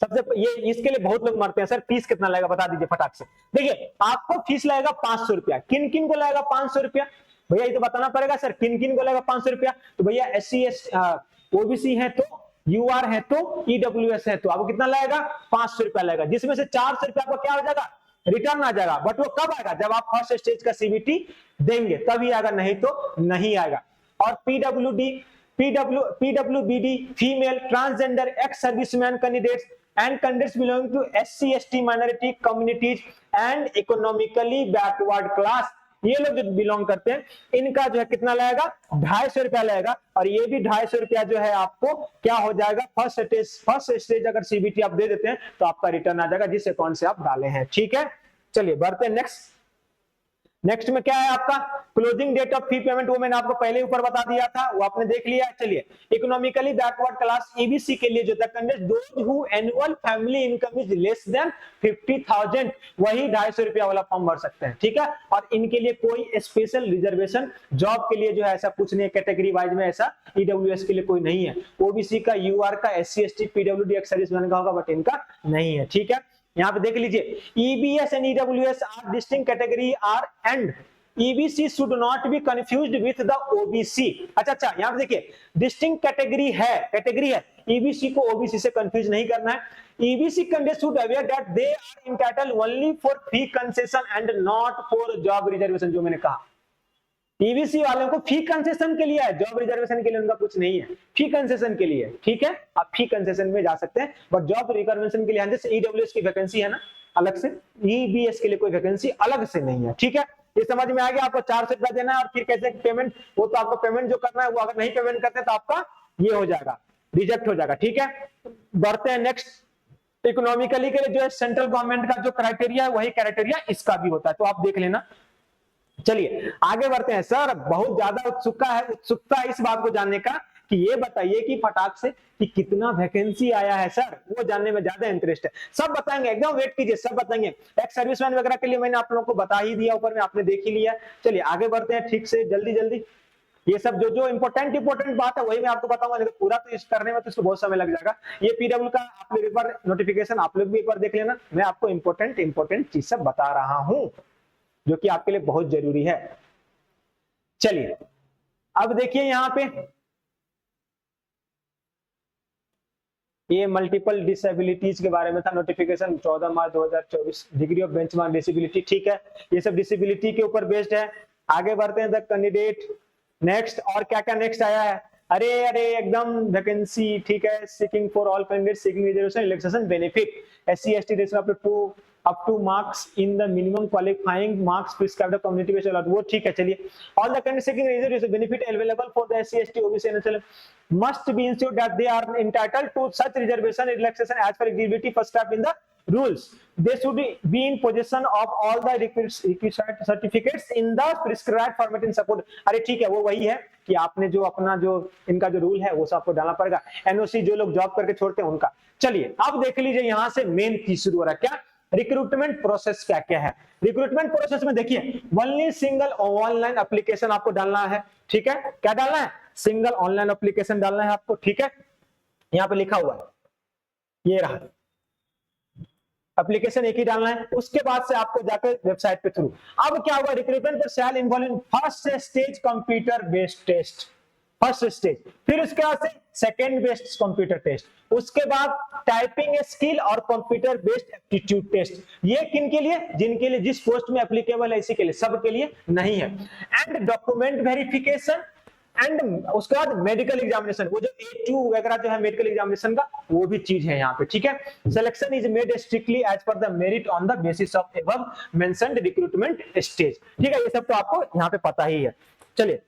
सबसे ये इसके लिए बहुत लोग मरते हैं, सर फीस कितना लगेगा बता दीजिए फटाक से। देखिए आपको फीस लगेगा 500 रुपया। किन किन को लगेगा 500 रुपया भैया, ये तो बताना पड़ेगा सर, किन किन को लगेगा 500 रुपया। तो भैया SC OBC है तो, UR है तो, EWS है तो आपको कितना लगेगा 500 रुपया लगेगा, जिसमें से 400 रुपया आपको क्या हो जाएगा, रिटर्न आ जाएगा। बट वो कब आएगा, जब आप फर्स्ट स्टेज का CBT देंगे तभी आएगा, नहीं तो नहीं आएगा। और PWBD female transgender ex serviceman candidates and candidates belonging to SC ST minority communities and economically backward class, ये लोग जो बिलोंग करते हैं इनका जो है कितना लगेगा 250 रुपया लगेगा। और ये भी 250 रुपया जो है आपको क्या हो जाएगा, फर्स्ट स्टेज अगर CBT आप दे देते हैं तो आपका रिटर्न आ जाएगा जिस अकाउंट से आप डाले हैं, ठीक है। चलिए बढ़ते हैं नेक्स्ट में क्या है आपका closing date of fee payment, वो मैंने आपको पहले ऊपर बता दिया था, वो आपने देख लिया। चलिए इकोनॉमिकली बैकवर्ड क्लास EBC के लिए जो था candidate those who annual family income is less than 50,000 वही 250 रुपया वाला फॉर्म भर सकते हैं, ठीक है। और इनके लिए कोई स्पेशल रिजर्वेशन जॉब के लिए जो है ऐसा कुछ नहीं है, कैटेगरी वाइज में ऐसा EWS के लिए कोई नहीं है। OBC का, UR का, SC ST PWD ex serviceman का होगा, बट इनका नहीं है, ठीक है। यहाँ पे देख लीजिए EBS and EWS are distinct category are and EBC should not be confused with the OBC। अच्छा यहाँ पे देखिए डिस्टिंक्ट कैटेगरी है, EBC को OBC से कंफ्यूज नहीं करना है। EBC candidates should aware that they are entitled only for fee concession and not for job reservation, जो मैंने कहा EBC वालों को फी कंसेशन के लिए है, जॉब रिजर्वेशन के लिए उनका कुछ नहीं है, फी कंसेशन के लिए, ठीक है। आप फी कंसेशन में जा सकते हैं, बट जॉब रिजर्वेशन के लिए जैसे EWS की वैकेंसी है ना अलग से, EBS के लिए कोई वैकेंसी अलग से नहीं है, ठीक है। ये समझ में आ गया, आपको 400 रुपया देना है और फिर कैसे पेमेंट, वो तो आपको पेमेंट जो करना है वो अगर नहीं पेमेंट करते तो आपका ये हो जाएगा, रिजेक्ट हो जाएगा, ठीक है। बढ़ते हैं नेक्स्ट। इकोनॉमिकली के लिए जो है सेंट्रल गवर्नमेंट का जो क्राइटेरिया है वही क्राइटेरिया इसका भी होता है, तो आप देख लेना। चलिए आगे बढ़ते हैं। सर बहुत ज्यादा उत्सुकता है इस बात को जानने का कि ये बताइए कि फटाक से कि कितना वैकेंसी आया है, सर वो जानने में ज्यादा इंटरेस्ट है। सब बताएंगे, एकदम वेट कीजिए, सब बताएंगे। एक्स सर्विसमैन वगैरह के लिए मैंने आप लोगों को बता ही दिया, ऊपर में आपने देख ही लिया। चलिए आगे बढ़ते हैं ठीक से, जल्दी ये सब जो इंपॉर्टेंट बात है वही मैं आपको बताऊंगा, लेकिन पूरा तो इस करने में तो इसको बहुत समय लग जाएगा। ये PW का आप लोग एक बार नोटिफिकेशन आप लोग भी एक बार देख लेना, मैं आपको इंपॉर्टेंट चीज सब बता रहा हूं जो कि आपके लिए बहुत जरूरी है। चलिए अब देखिए यहां पे ये मल्टीपल डिसेबिलिटीज के बारे में था notification 14 March 2024, degree of benchmark disability, ठीक है। ये सब डिसेबिलिटी के ऊपर बेस्ड है। आगे बढ़ते हैं द कैंडिडेट नेक्स्ट, और क्या क्या नेक्स्ट आया है, अरे एकदम वैकेंसी, ठीक है। Seeking for all candidates seeking reservation relaxation benefit SC ST ratio up to marks in the minimum qualifying marks prescribed community based allowed, वो ठीक है। चलिए all the candidates seeking reservation benefit available for the SC ST OBC NSL must be ensured that they are entitled to such reservation relaxation as per eligibility first step in the rules. They should be in possession of all the requisite certificates in the prescribed format in support। अरे ठीक है, वो वही है कि आपने जो अपना जो इनका जो रूल है वो सब आपको डालना पड़ेगा। NOC जो लोग जॉब करके छोड़ते हैं उनका। चलिए अब देख लीजिए यहां से मेन चीज शुरू हो रहा है, क्या रिक्रूटमेंट प्रोसेस क्या है। रिक्रूटमेंट प्रोसेस में देखिए ओनली सिंगल ऑनलाइन एप्लीकेशन आपको डालना है, ठीक है। क्या डालना है, सिंगल ऑनलाइन एप्लीकेशन डालना है आपको, ठीक है। यहां पे लिखा हुआ है, ये रहा एप्लीकेशन एक ही डालना है। उसके बाद से आपको जाकर वेबसाइट पे थ्रू, अब क्या होगा, रिक्रूटमेंट पर shall involve in first stage computer based test, first stage, फिर उसके बाद से सेकेंड बेस्ड कंप्यूटर टेस्ट, उसके बाद टाइपिंग स्किल और कंप्यूटर बेस्ड एप्टीट्यूड टेस्ट। ये किन के लिए, जिनके लिए जिस पोस्ट में एप्लीकेबल है इसी के लिए, सब के लिए नहीं है। एंड डॉक्यूमेंट वेरिफिकेशन एंड उसके बाद मेडिकल एग्जामिनेशन, वो जो A2 वगैरह जो है मेडिकल एग्जामिनेशन का वो भी चीज है यहाँ पे, ठीक है। Selection is made strictly as per the merit on the basis of above mentioned recruitment stage, ठीक है। ये सब तो आपको यहाँ पे पता ही है। चलिए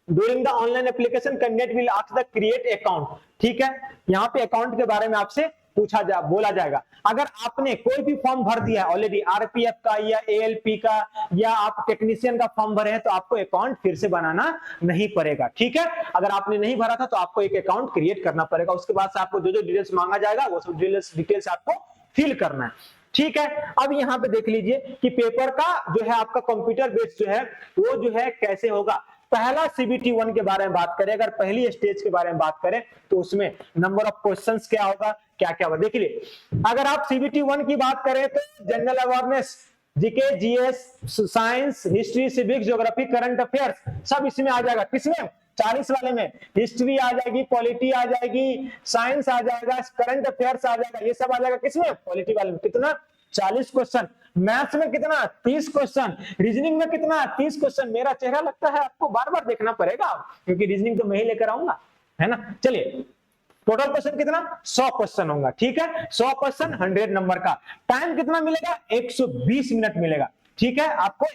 During the online application, candidate will ask the create account, ठीक है। यहाँ पे अकाउंट के बारे में आपसे बोला जाएगा। अगर आपने कोई भी फॉर्म भर दिया है ऑलरेडी, आरपीएफ का या एएलपी का या आप टेक्नीशियन का फॉर्म भरे हैं, तो आपको अकाउंट फिर से बनाना नहीं पड़ेगा, ठीक है। अगर आपने नहीं भरा था तो आपको एक अकाउंट क्रिएट करना पड़ेगा, उसके बाद से आपको जो जो डिटेल्स मांगा जाएगा वो सब डिटेल्स आपको फिल करना है, ठीक है। अब यहाँ पे देख लीजिए कि पेपर का जो है आपका कंप्यूटर बेस्ड जो है वो जो है कैसे होगा। पहला CBT 1 के बारे में बात करें, अगर पहली स्टेज के बारे में बात करें तो उसमें नंबर ऑफ क्वेश्चंस क्या होगा, क्या क्या होगा, देखिए। अगर आप CBT 1 की बात करें तो general awareness, GK, GS, science, history, civics, geography, current affairs सब इसमें आ जाएगा। किसमें? 40 वाले में हिस्ट्री आ जाएगी, पॉलिटी आ जाएगी, साइंस आ जाएगा, करंट अफेयर्स आ जाएगा, ये सब आ जाएगा किसमें? पॉलिटी वाले में। कितना? 40 क्वेश्चन। मैथ्स में कितना? 30 क्वेश्चन। रीजनिंग में कितना? 30 क्वेश्चन। मेरा चेहरा लगता है आपको बार बार देखना पड़ेगा क्योंकि रीजनिंग तो मैं ही लेकर आऊंगा, है ना। चलिए, टोटल क्वेश्चन कितना? 100 क्वेश्चन होगा, ठीक है। 100 क्वेश्चन 100 नंबर का। टाइम कितना मिलेगा? 120 मिनट मिलेगा, ठीक है। आपको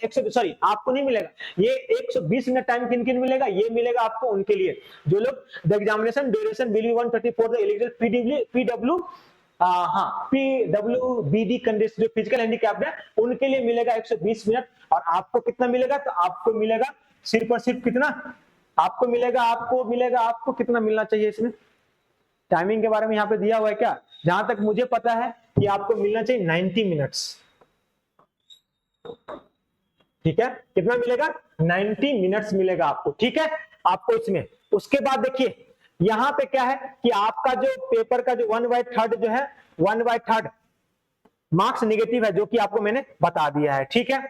आपको नहीं मिलेगा ये 120 मिनट। टाइम किन किन मिलेगा? ये मिलेगा आपको उनके लिए जो लोग the examination duration will be 134 the eligible PWBD condition जो फिजिकल हैंडीकैप्ड है उनके लिए मिलेगा 120 मिनट। और आपको कितना मिलेगा? तो आपको मिलेगा सिर्फ और सिर्फ कितना? आपको मिलेगा कितना मिलना चाहिए इसमें? टाइमिंग के बारे में यहाँ पे दिया हुआ है क्या? जहां तक मुझे पता है कि आपको मिलना चाहिए 90 मिनट्स, ठीक है। कितना मिलेगा? 90 मिनट्स मिलेगा आपको, ठीक है, आपको इसमें। उसके बाद देखिए यहां पे क्या है कि आपका जो पेपर का जो 1/3 जो है 1/3 मार्क्स निगेटिव है, जो कि आपको मैंने बता दिया है, ठीक है।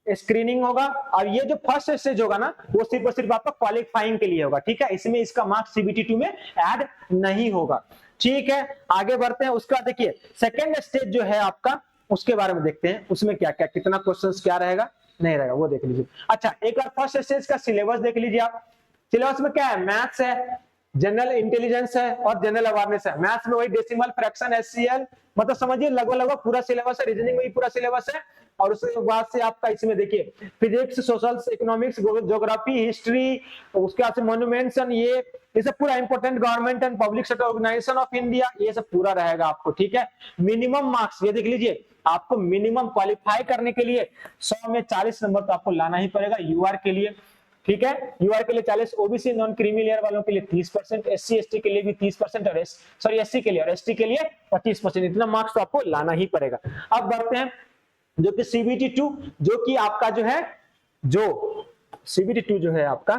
स्क्रीनिंग होगा और ये जो फर्स्ट स्टेज होगा ना वो सिर्फ और सिर्फ आपका क्वालिफाइंग के लिए होगा, ठीक है। इसमें इसका मार्क्स CBT 2 में ऐड नहीं होगा, ठीक है। आगे बढ़ते हैं। उसका देखिए सेकेंड स्टेज जो है आपका, उसके बारे में देखते हैं उसमें क्या क्या, कितना क्वेश्चंस क्या रहेगा नहीं रहेगा वो देख लीजिए। अच्छा, एक बार फर्स्ट स्टेज का सिलेबस देख लीजिए आप। सिलेबस में क्या है? मैथ्स है, जनरल इंटेलिजेंस है और जनरल अवेयरनेस है। मैथ्स में वही डेसिमल, फ्रैक्शन, HCL, मतलब समझिए लगभग पूरा सिलेबस है। रीजनिंग में भी पूरा सिलेबस है। और उसके बाद से आपका इसमें देखिए physics, social, economics, geography, history, उसके बाद से मॉन्यूमेंट्स, ये सब पूरा important government and public sector organisation of India, ये सब पूरा रहेगा आपको, ठीक है। मिनिमम मार्क्स ये देख लीजिए, आपको मिनिमम क्वालिफाई करने के लिए 100 में 40 नंबर तो आपको लाना ही पड़ेगा यूआर के लिए, ठीक है। यूआर के लिए 40, ओबीसी नॉन क्रीमी लेयर वालों के लिए 30%, एससी एसटी के लिए भी 30% और एससी के लिए और एसटी के लिए 25%, इतना मार्क्स तो आपको लाना ही पड़ेगा। अब बढ़ते हैं जो कि CBT 2, जो कि आपका जो है CBT 2 जो है आपका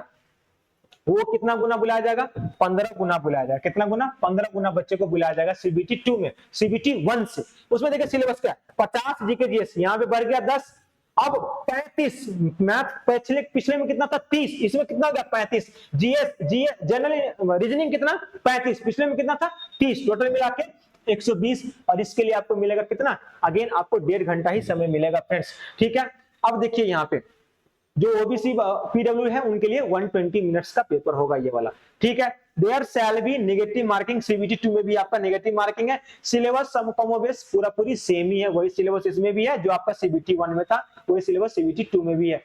वो कितना गुना बुलाया जाएगा? 15 गुना बुलाया जाएगा। कितना गुना? 15 गुना बच्चे को बुलाया जाएगा CBT 2 में, CBT 1 से। उसमें देखिए सिलेबस क्या है, 50 जीके जीएस, यहाँ पे बढ़ गया 10, अब 35 मैथ, पिछले में कितना था? 30, इसमें कितना हो गया? 35। जीएस जनरल रीजनिंग कितना? 35, पिछले में कितना था? 30, टोटल मिला के 120। और इसके लिए आपको मिलेगा कितना? अगेन आपको 1.5 घंटा ही समय मिलेगा फ्रेंड्स, ठीक है। अब देखिए यहाँ पे जो ओबीसी पीडब्ल्यू है उनके लिए 120 मिनट्स का पेपर होगा ये वाला, ठीक है। There shall be negative marking, CBT 2 में भी आपका नेगेटिव मार्किंग है। सिलेबस कमोबेश पूरा पूरी सेम ही है, वही सिलेबस इसमें भी है जो आपका CBT 1 में था, वही सिलेबस CBT 2 में भी है।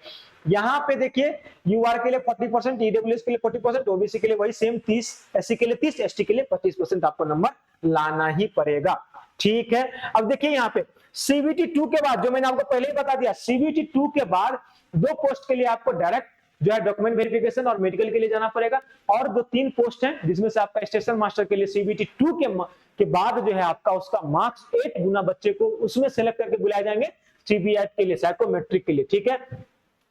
यहाँ पे देखिए यूआर के लिए 40%, ईडब्ल्यूएस के लिए 40%, ओबीसी के लिए वही सेम 30, एससी के लिए 30, एसटी के लिए 25% आपको नंबर लाना ही पड़ेगा, ठीक है। अब देखिए यहाँ पे CBT 2 के बाद जो मैंने आपको पहले ही बता दिया, CBT 2 के बाद 2 पोस्ट के लिए आपको डायरेक्ट जो है डॉक्यूमेंट वेरिफिकेशन और मेडिकल के लिए जाना पड़ेगा, और 2-3 पोस्ट हैं जिसमें से आपका स्टेशन मास्टर के लिए CBT 2 के बाद जो है आपका उसका मार्क्स 8 गुना बच्चे को उसमें सेलेक्ट करके बुलाए जाएंगे CBT के लिए, साइकोमेट्रिक के लिए, ठीक है।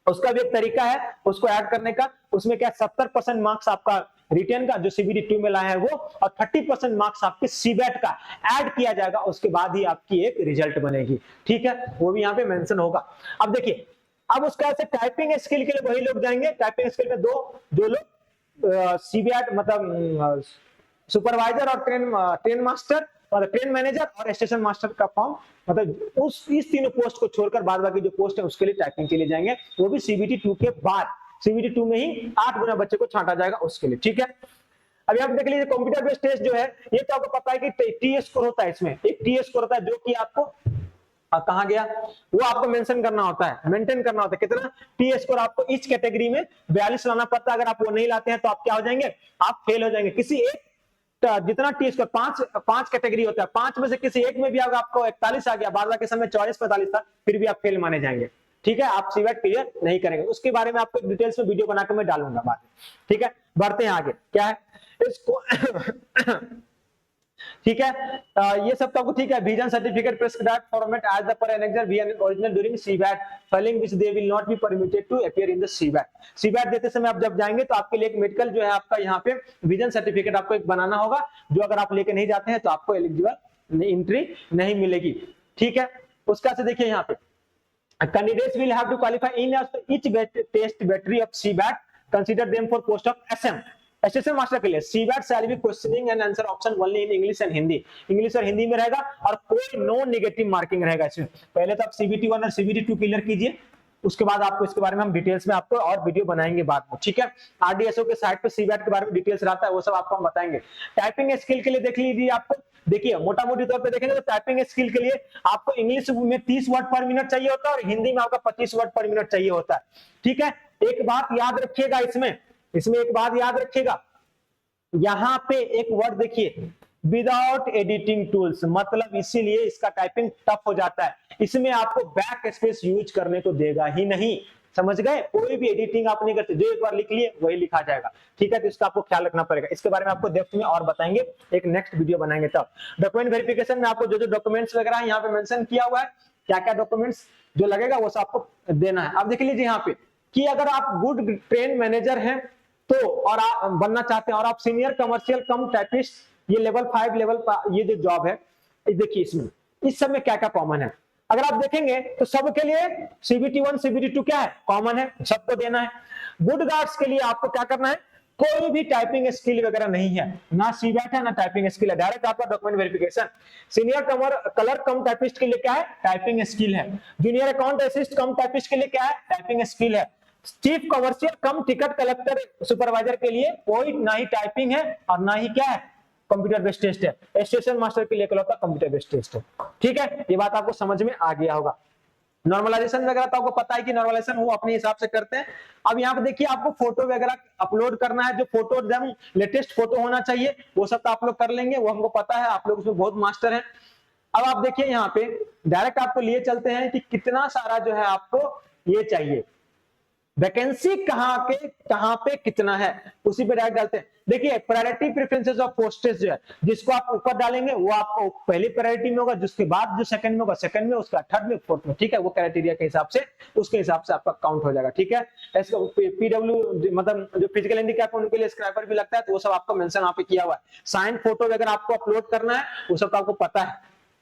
उसका भी एक तरीका है उसको ऐड करने का। उसमें क्या 70% मार्क्स आपका रिटर्न का जो CBT 2 में लाया है वो, और 30% मार्क्स आपके सीबैट का ऐड किया जाएगा, उसके बाद ही आपकी एक रिजल्ट बनेगी, ठीक है, वो भी यहाँ पे मेंशन होगा। अब देखिए, अब उसका से टाइपिंग स्किल के लिए वही लोग जाएंगे। टाइपिंग स्किल में जो लोग सीबीआई मतलब सुपरवाइजर और ट्रेन मास्टर और ट्रेन मैनेजर और स्टेशन मास्टर का फॉर्म, मतलब इस तीनों पोस्ट को छोड़कर बाद बाकी जो पोस्ट है उसके लिए टाइपिंग के लिए जाएंगे, वो भी CBT 2 के बाद। CBT 2 में ही 8 गुना बच्चे को छांटा जाएगा उसके लिए, ठीक है। अभी आप देख लीजिए कंप्यूटर बेस्ड टेस्ट जो है, ये तो आपको पता है कि टी स्कोर होता है, इसमें एक टी स्कोर होता है जो कि आपको कहा गया वो आपको मेंशन करना होता है, मेंटेन करना होता है। कितना टी स्कोर आपको इस कैटेगरी में 42 लाना पड़ता है। अगर आप वो नहीं लाते हैं तो आप क्या हो जाएंगे? आप फेल हो जाएंगे। किसी एक जितना टी स्कोर पांच कैटेगरी होता है, 5 में से किसी एक में भी अगर आपको 41 आ गया, बाद के समय 44-45 था, फिर भी आप फेल माने जाएंगे। ठीक है, आप सीबेट क्लियर नहीं करेंगे। उसके बारे में आपको डिटेल्स में वीडियो बनाकर मैं डालूंगा बाद में। ठीक है, बढ़ते हैं आगे। क्या है इसको ठीक है, ये सब तो आपको ठीक है। Vision certificate prescribed format as the per annexure V in original during CBAT failing which they will not be permitted to appear in the CBAT. CBAT देते समय आप जब जाएंगे तो आपके लिए एक मेडिकल जो है आपका यहाँ पे विजन सर्टिफिकेट आपको एक बनाना होगा, जो अगर आप लेके नहीं जाते हैं तो आपको एलिजिबल एंट्री नहीं मिलेगी। ठीक है, उसका से देखिए यहाँ पे candidates will have to qualify in each test battery of CBAT, consider them for post of SM assistant master के लिए। CBAT shall be questioning and answer option only in English and Hindi, English और हिंदी में रहेगा, और कोई no negative marking रहेगा इसमें। पहले तो आप सीबीटी 1 और सीबीटी 2 क्लियर कीजिए, उसके बाद आपको इसके बारे में हम डिटेल्स में आपको और वीडियो बनाएंगे बाद में। ठीक है, आरडीएसओ के साइट पे सीबैट के बारे में डिटेल्स रहता है, वो सब आपको हम बताएंगे। टाइपिंग स्किल के लिए देख लीजिए, आपको देखिए मोटा मोटी तौर पे देखेंगे तो टाइपिंग स्किल के लिए आपको इंग्लिश में 30 वर्ड पर मिनट चाहिए होता है और हिंदी में आपका 25 वर्ड पर मिनट चाहिए होता है। ठीक है, एक बात याद रखिएगा, इसमें एक बात याद रखिएगा, यहां पे एक वर्ड देखिए विदाउट एडिटिंग टूल्स, मतलब इसीलिए इसका टाइपिंग टफ हो जाता है। इसमें आपको बैक स्पेस यूज करने को देगा ही नहीं, समझ गए? कोई भी एडिटिंग आप नहीं करते, जो एक बार लिख लिए वही लिखा जाएगा। ठीक है, तो इसका आपको ख्याल रखना पड़ेगा। इसके बारे में आपको डेप्थ में और बताएंगे, एक नेक्स्ट वीडियो बनाएंगे तब। डॉक्यूमेंट वेरिफिकेशन में आपको जो जो डॉक्यूमेंट्स वगैरह यहाँ पे मेंशन किया हुआ है, क्या क्या डॉक्यूमेंट्स जो लगेगा वो सब आपको देना है। अब देख लीजिए यहाँ पे कि अगर आप गुड ट्रेन मैनेजर हैं तो, और आप बनना चाहते हैं, और आप सीनियर कमर्शियल कम टाइपिस्ट, ये लेवल 5 लेवल ये जो जॉब है, देखिए इसमें इस सब में क्या क्या कॉमन है। अगर आप देखेंगे तो सबके लिए सीबीटी 1 सीबीटी 2 क्या है, कॉमन है, सबको देना है। गुड गार्ड्स के लिए आपको क्या करना है, कोई भी टाइपिंग स्किल वगैरह नहीं है, ना सीबैट है ना टाइपिंग स्किल है, डायरेक्ट आपका document verification. Senior clerk cum typist के लिए क्या है, टाइपिंग स्किल है। जूनियर अकाउंट असिस्ट कम टाइपिस्ट के लिए क्या है, टाइपिंग स्किल है। Chief commercial cum ticket collector supervisor के लिए कोई ना ही टाइपिंग है और ना ही क्या है, कंप्यूटर बेस्ड टेस्ट है। स्टेशन मास्टर के लिए कंप्यूटर बेस्ड टेस्ट है। ठीक है, ये बात आपको समझ में आ गया होगा। नॉर्मलाइजेशन वगैरह तो आपको पता है कि नॉर्मलाइजेशन वो अपने हिसाब से करते हैं। अब यहाँ पे देखिए आपको फोटो वगैरह अपलोड करना है, जो फोटो एकदम लेटेस्ट फोटो होना चाहिए, वो सब तो आप लोग कर लेंगे, वो हमको पता है, आप लोग उसमें बहुत मास्टर हैं। अब आप देखिए यहाँ पे डायरेक्ट आपको लिए चलते हैं कि कितना सारा जो है आपको ये चाहिए, वैकेंसी कहां पे कितना है, उसी पे डायरेक्ट डालते हैं। देखिए प्रायोरिटी प्रेफरेंसेस ऑफ पोस्टेज जो है, जिसको आप ऊपर डालेंगे वो आपको पहली प्रायोरिटी में होगा, जिसके बाद जो सेकंड में होगा सेकंड में, उसका थर्ड में, फोर्थ में। ठीक है, वो क्राइटेरिया के हिसाब से, उसके हिसाब से आपका काउंट हो जाएगा। ठीक है, पीडब्ल्यू मतलब जो फिजिकल हैंडीकैप उनके लिए स्क्रैपर भी लगता है, तो वो सब आपको मेंशन यहाँ पे किया हुआ है। साइन फोटो वगैरह आपको अपलोड करना है, वो सब आपको पता है।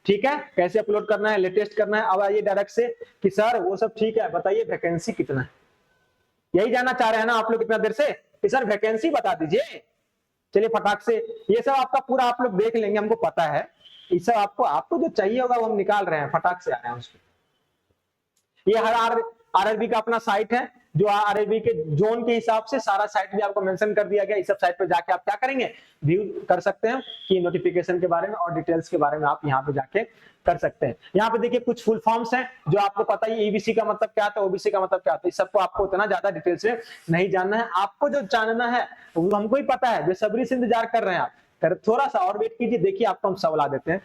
ठीक है, कैसे अपलोड करना है, लेटेस्ट करना है। अब आइए डायरेक्ट से कि सर वो सब ठीक है, बताइए वैकेंसी कितना है, यही जानना चाह रहे हैं ना आप लोग कितना देर से कि सर वैकेंसी बता दीजिए। चलिए फटाक से ये सब आपका पूरा आप लोग देख लेंगे, हमको पता है ये सब, आपको जो चाहिए होगा वो हम निकाल रहे हैं, फटाक से आ रहे हैं उसको। ये हर आरआरबी का अपना साइट है, जो आरआरबी के जोन के हिसाब से सारा साइट भी आपको मेंशन कर दिया गया। इस सब साइट पे जाके आप क्या करेंगे, व्यू कर सकते हैं कि नोटिफिकेशन के बारे में और डिटेल्स के बारे में आप यहाँ पे जाके कर सकते हैं। यहाँ पे देखिए कुछ फुल फॉर्म्स हैं जो आपको पता ही, ईबीसी का मतलब क्या था, ओबीसी का मतलब क्या था, इस सबको आपको उतना ज्यादा डिटेल्स में नहीं जानना है। आपको जो जानना है वो हमको ही पता है, बेसब्री से इंतजार कर रहे हैं आप, थोड़ा सा और वेट कीजिए, देखिए आपको हम सवाल देते हैं।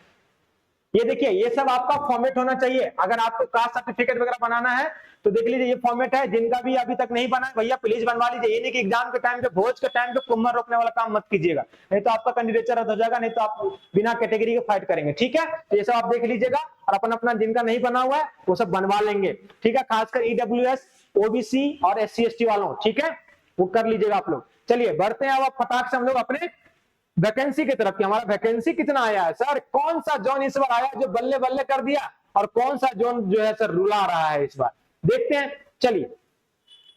ये देखिए ये सब आपका फॉर्मेट होना चाहिए। अगर आपको कास्ट सर्टिफिकेट वगैरह बनाना है तो देख लीजिए ये फॉर्मेट है। जिनका भी अभी तक नहीं बना है भैया प्लीज बनवा लीजिए। ये नहीं कि एग्जाम के टाइम पे, भोज के टाइम पे कुम्मर रोकने वाला काम मत कीजिएगा, नहीं तो आपका कैंडिडेचर रद्द हो जाएगा, नहीं तो आप बिना कैटेगरी के फाइट करेंगे। ठीक है, तो ये सब आप देख लीजिएगा और अपना अपना जिनका नहीं बना हुआ है वो सब बनवा लेंगे। ठीक है, खासकर ईडब्ल्यूएस, ओबीसी और एससी एसटी वालों, ठीक है, वो कर लीजिएगा आप लोग। चलिए बढ़ते हैं अब फटाक से हम लोग अपने वैकेंसी की तरफ। हमारा वैकेंसी कितना आया है सर, कौन सा जोन इस बार आया जो बल्ले बल्ले कर दिया, और कौन सा जोन जो है सर रुला रहा है इस बार, देखते हैं। चलिए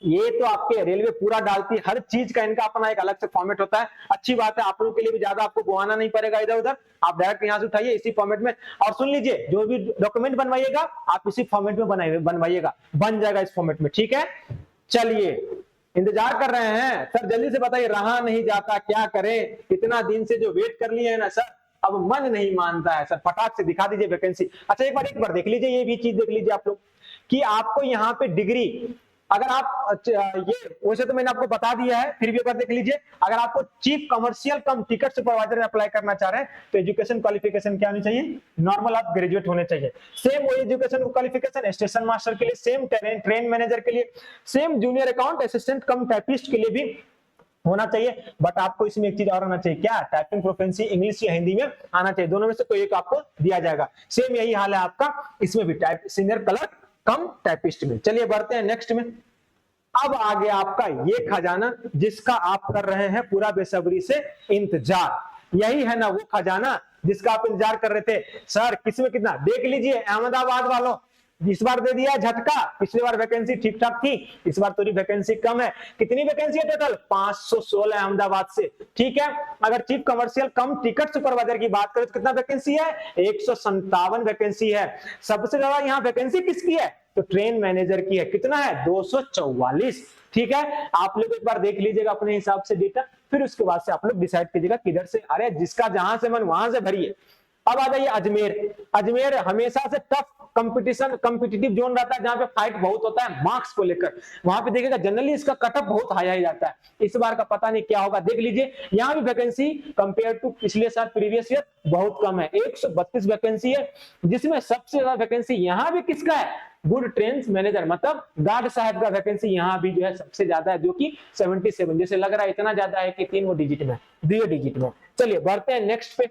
ये तो आपके रेलवे पूरा डालती है, हर चीज का इनका अपना एक अलग से फॉर्मेट होता है। अच्छी बात है, आप लोगों के लिए भी ज्यादा आपको गुआना नहीं पड़ेगा इधर उधर, आप डायरेक्ट यहाँ से उठाइए इसी फॉर्मेट में। और सुन लीजिए, जो भी डॉक्यूमेंट बनवाइएगा आप इसी फॉर्मेट में बनवाइएगा, बन जाएगा इस फॉर्मेट में। ठीक है, चलिए इंतजार कर रहे हैं सर, जल्दी से बताइए, रहा नहीं जाता, क्या करें, इतना दिन से जो वेट कर लिए है ना सर, अब मन नहीं मानता है सर, फटाक से दिखा दीजिए वैकेंसी। अच्छा एक बार देख लीजिए, ये भी चीज देख लीजिए आप लोग कि आपको यहाँ पे डिग्री अगर आप ये वैसे तो मैंने आपको बता दिया है, फिर भी एक बार देख लीजिए। अगर आपको chief commercial cum ticket supervisor में अप्लाई करना चाह रहे हैं तो एजुकेशन क्वालिफिकेशन क्या होनी चाहिए, नॉर्मल आप ग्रेजुएट होने चाहिए। सेम वही एजुकेशन क्वालिफिकेशन स्टेशन मास्टर के लिए, सेम ट्रेन मैनेजर के लिए, same junior account assistant cum typist के लिए भी होना चाहिए। बट आपको इसमें एक चीज और आना चाहिए, क्या, टाइपिंग प्रोफिशिएंसी इंग्लिश या हिंदी में आना चाहिए, दोनों में से कोई एक आपको दिया जाएगा। सेम यही हाल है आपका इसमें भी, टाइप सीनियर क्लर्क कम टाइपिस्ट में। चलिए बढ़ते हैं नेक्स्ट में। अब आ गया आपका ये खजाना जिसका आप कर रहे हैं पूरा बेसब्री से इंतजार। यही है ना वो खजाना जिसका आप इंतजार कर रहे थे, सर किसमें कितना, देख लीजिए अहमदाबाद वालों, इस बार दे दिया झटका। पिछली बार वैकेंसी ठीक ठाक थी, इस बार थोड़ी वैकेंसी कम है। कितनी वैकेंसी है टोटल, 516 अहमदाबाद से, ठीक है। अगर chief commercial cum ticket supervisor की बात करें तो कितना वैकेंसी है, 157 वैकेंसी है। सबसे ज्यादा यहाँ वैकेंसी किसकी है, तो ट्रेन मैनेजर की है, कितना है 244, ठीक है। आप लोग एक बार देख लीजिएगा अपने हिसाब से डेटा, फिर उसके बाद से आप लोग डिसाइड कीजिएगा किधर से, अरे जिसका जहां से मन वहां से भरिए। अब आ जाइए अजमेर। अजमेर हमेशा से टफ कंपटीशन कंपिटिटिव जोन रहता है जहां पे फाइट बहुत होता है मार्क्स को लेकर। वहां पे देखिएगा जनरली इसका कटअप बहुत हाई जाता है, इस बार का पता नहीं क्या होगा, देख लीजिए। यहाँ भी वैकेंसी कंपेयर टू पिछले साल प्रीवियस ईयर बहुत कम है, 132 वैकेंसी है, जिसमें सबसे ज्यादा वैकेंसी यहाँ भी किसका है, गुड ट्रेन मैनेजर, मतलब गार्ड साहब का वैकेंसी यहाँ भी जो है सबसे ज्यादा है, जो कि 77, जैसे लग रहा है इतना ज्यादा है कि 3 डिजिट में, 2 डिजिट में। चलिए बढ़ते हैं नेक्स्ट पे।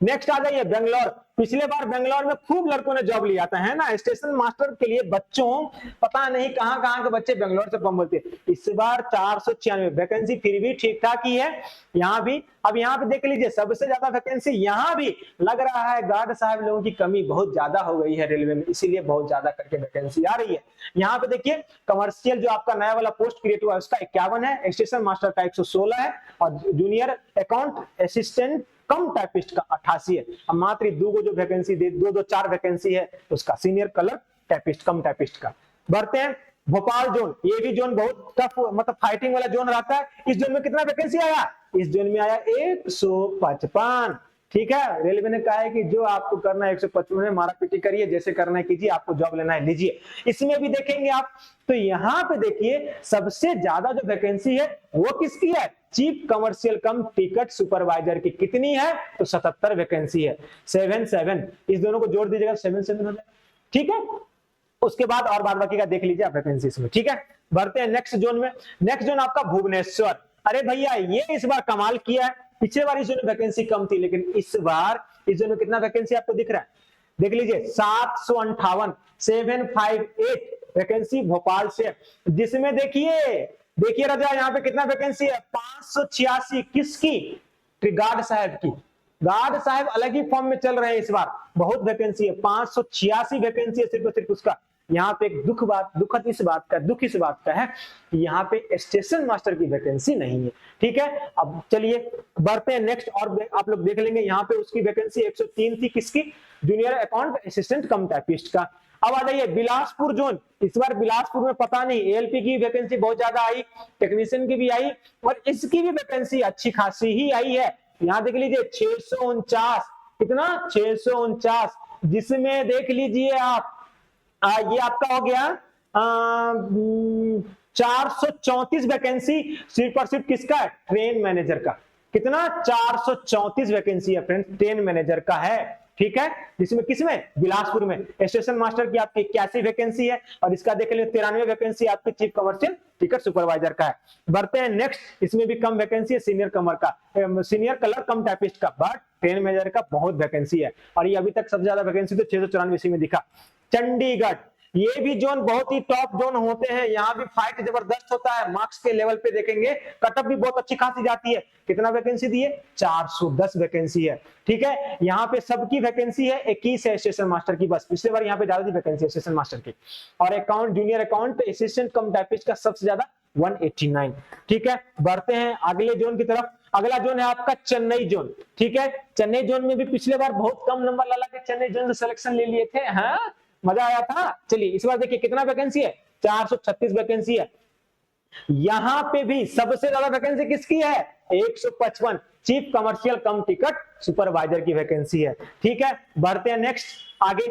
नेक्स्ट आ जाइए बेंगलोर। पिछले बार बेंगलोर में खूब लड़कों ने जॉब लिया था, है ना, स्टेशन मास्टर के लिए बच्चों, पता नहीं कहां कहां के बच्चे बेंगलोर से फॉर्म भरते। इस बार 496 वैकेंसी, फिर भी ठीक ठाक ही है यहाँ भी। अब यहाँ पे देख लीजिए सबसे ज्यादा वैकेंसी यहाँ भी, लग रहा है गार्ड साहब लोगों की कमी बहुत ज्यादा हो गई है रेलवे में, इसीलिए बहुत ज्यादा करके वैकेंसी आ रही है। यहाँ पे देखिए कमर्शियल जो आपका नया वाला पोस्ट क्रिएट हुआ है उसका 51 है, स्टेशन मास्टर का 116 है, और junior account assistant cum typist का 88 है। अब मात्र 2 जो वैकेंसी दे, 4 वैकेंसी है उसका सीनियर क्लर्क टाइपिस्ट कम टाइपिस्ट का। बढ़ते हैं भोपाल जोन, ये भी जोन बहुत टफ मतलब फाइटिंग वाला जोन रहता है। इस जोन में कितना वैकेंसी आया, इस जोन में आया 155, ठीक है। रेलवे ने कहा है कि जो आपको करना है 155 में मारा पीटी करिए, जैसे करना है कीजिए, आपको जॉब लेना है लीजिए। इसमें भी देखेंगे आप तो यहाँ पे देखिए सबसे ज्यादा जो वैकेंसी है वो किसकी है, chief commercial cum ticket supervisor की, कितनी है, तो 77 वैकेंसी है, 77, इस दोनों को जोड़ दीजिएगा 77 हो जाएगा, ठीक है। उसके बाद और बाद बाकी का देख लीजिए आप वैकेंसी इसमें, ठीक है। बढ़ते हैं नेक्स्ट जोन में। नेक्स्ट जोन आपका भुवनेश्वर। अरे भैया ये इस बार कमाल किया है, पिछले बार इस जोन में वैकेंसी कम थी, लेकिन इस बार इस जोन में कितना वैकेंसी आपको दिख रहा है, देख लीजिए 758, 758 वैकेंसी भोपाल से, जिसमें देखिए राजा यहाँ पे कितना वैकेंसी है, 586, किसकी, गार्ड साहब की। गार्ड साहब अलग ही फॉर्म में चल रहे हैं इस बार, बहुत वैकेंसी है, 586 वैकेंसी है सिर्फ और सिर्फ उसका। यहाँ पे एक दुख इस बात का है कि यहाँ पे स्टेशन मास्टर की वैकेंसी नहीं है, ठीक है। अब चलिए बढ़ते हैं नेक्स्ट, और आप लोग देख लेंगे यहाँ पे उसकी वैकेंसी 103 थी, किसकी, junior account assistant cum typist का। अब आ जाइए बिलासपुर जोन। इस बार बिलासपुर में पता नहीं एएलपी की वैकेंसी बहुत ज्यादा आई, टेक्नीशियन की भी आई, और इसकी भी वैकेंसी अच्छी खासी ही आई है। यहाँ देख लीजिए 649, कितना, 649, जिसमें देख लीजिए आप ये आपका हो गया 434 वैकेंसी सिर्फ और सिर्फ किसका है, ट्रेन मैनेजर का। कितना, 434 वैकेंसी है फ्रेंड्स, ट्रेन मैनेजर का है, ठीक है। जिसमें किसमें, बिलासपुर में। स्टेशन मास्टर की आपकी 81 वैकेंसी है, और इसका देख लीजिए 93 वैकेंसी आपकी चीफ कमर्शियल टिकट सुपरवाइजर का है। बढ़ते हैं नेक्स्ट, इसमें भी कम वैकेंसी है, सीनियर कलर कम टाइपिस्ट का, बट ट्रेन मैनेजर का बहुत वैकेंसी है, और ये अभी तक सबसे ज्यादा वैकेंसी तो 694 इसी में दिखा। चंडीगढ़, ये भी जोन बहुत ही टॉप जोन होते हैं, यहाँ भी फाइट जबरदस्त होता है, मार्क्स के लेवल पे देखेंगे कटअप भी बहुत अच्छी खासी जाती है। कितना वैकेंसी दी है, 410 वैकेंसी है, ठीक है। यहाँ पे सबकी वैकेंसी है 21 है स्टेशन मास्टर की, बस पिछले बार यहाँ पे ज्यादा थी वैकेंसी स्टेशन मास्टर की। और account junior account assistant cum typist का सबसे ज्यादा 189, ठीक है। बढ़ते हैं अगले जोन की तरफ। अगला जोन है आपका चेन्नई जोन, ठीक है। चेन्नई जोन में भी पिछले बार बहुत कम नंबर लगा के चेन्नई जोन से सिलेक्शन ले लिए थे, हाँ मजा आया था। चलिए इस बार देखिए कितना वैकेंसी है, 436 वैकेंसी है। यहां पे भी सबसे ज्यादा वैकेंसी किसकी है, 155, chief commercial cum ticket supervisor की वैकेंसी है, ठीक है। बढ़ते हैं नेक्स्ट आगे।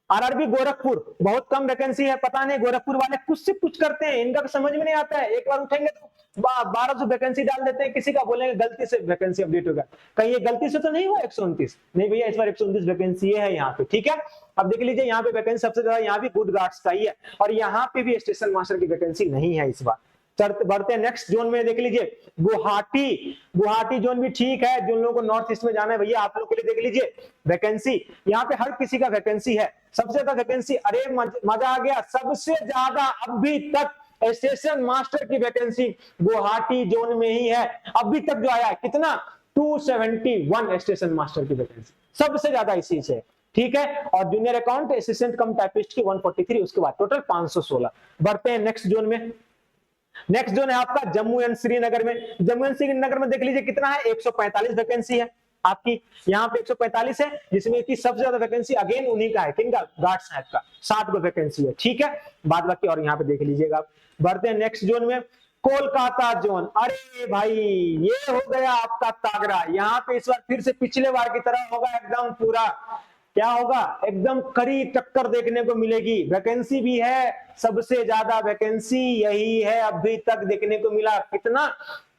आरआरबी गोरखपुर बहुत कम वैकेंसी है, पता नहीं गोरखपुर वाले कुछ से कुछ करते हैं, इनका समझ में नहीं आता है। एक बार उठेंगे तो 1200 वैकेंसी डाल देते हैं, किसी का बोलेंगे गलती से वैकेंसी अपडेट होगा, कहीं ये गलती से तो नहीं हुआ 129? नहीं भैया, इस बार 129 वैकेंसी है यहाँ पे, ठीक है। अब देख लीजिए यहाँ पे वैकेंसी सबसे ज्यादा यहाँ भी गुड गार्ड्स का ही है, और यहाँ पे भी स्टेशन मास्टर की वैकेंसी नहीं है इस बार। बढ़ते हैं नेक्स्ट जोन में, देख लीजिए गुवाहाटी, गुवाहाटी जोन भी ठीक है, जिन लोगों को नॉर्थ ईस्ट में जाना है भैया आप लोग के लिए देख लीजिए वैकेंसी, यहाँ पे हर किसी का वैकेंसी है, सबसे ज्यादा वैकेंसी, अरे मजा आ गया, सबसे ज्यादा अभी तक स्टेशन मास्टर की वैकेंसी गुवाहाटी जोन में ही है, अभी तक जो आया है कितना, 271 स्टेशन मास्टर की वैकेंसी, सबसे ज्यादा इसी से, ठीक है। और junior account assistant cum typist की 143, उसके बाद टोटल 516। बढ़ते हैं नेक्स्ट जोन में, नेक्स्ट जोन है आपका जम्मू एंड श्रीनगर में। जम्मू एंड श्रीनगर में देख लीजिए कितना है, 145 वैकेंसी है आपकी, यहाँ पे 145 है, जिसमें कि सबसे ज्यादा वैकेंसी अगेन उन्हीं का है, किनका, गार्ड साहब का 60 को वैकेंसी है, ठीक है। बाद बाकी और यहाँ पे देख लीजिएगा आप। बढ़ते हैं नेक्स्ट जोन में, कोलकाता जोन। अरे भाई ये हो गया आपका तागड़ा, यहाँ पे इस बार फिर से पिछले बार की तरह होगा, एकदम पूरा क्या होगा, एकदम कड़ी टक्कर देखने को मिलेगी। वैकेंसी भी है, सबसे ज्यादा वैकेंसी यही है अभी तक देखने को मिला, कितना,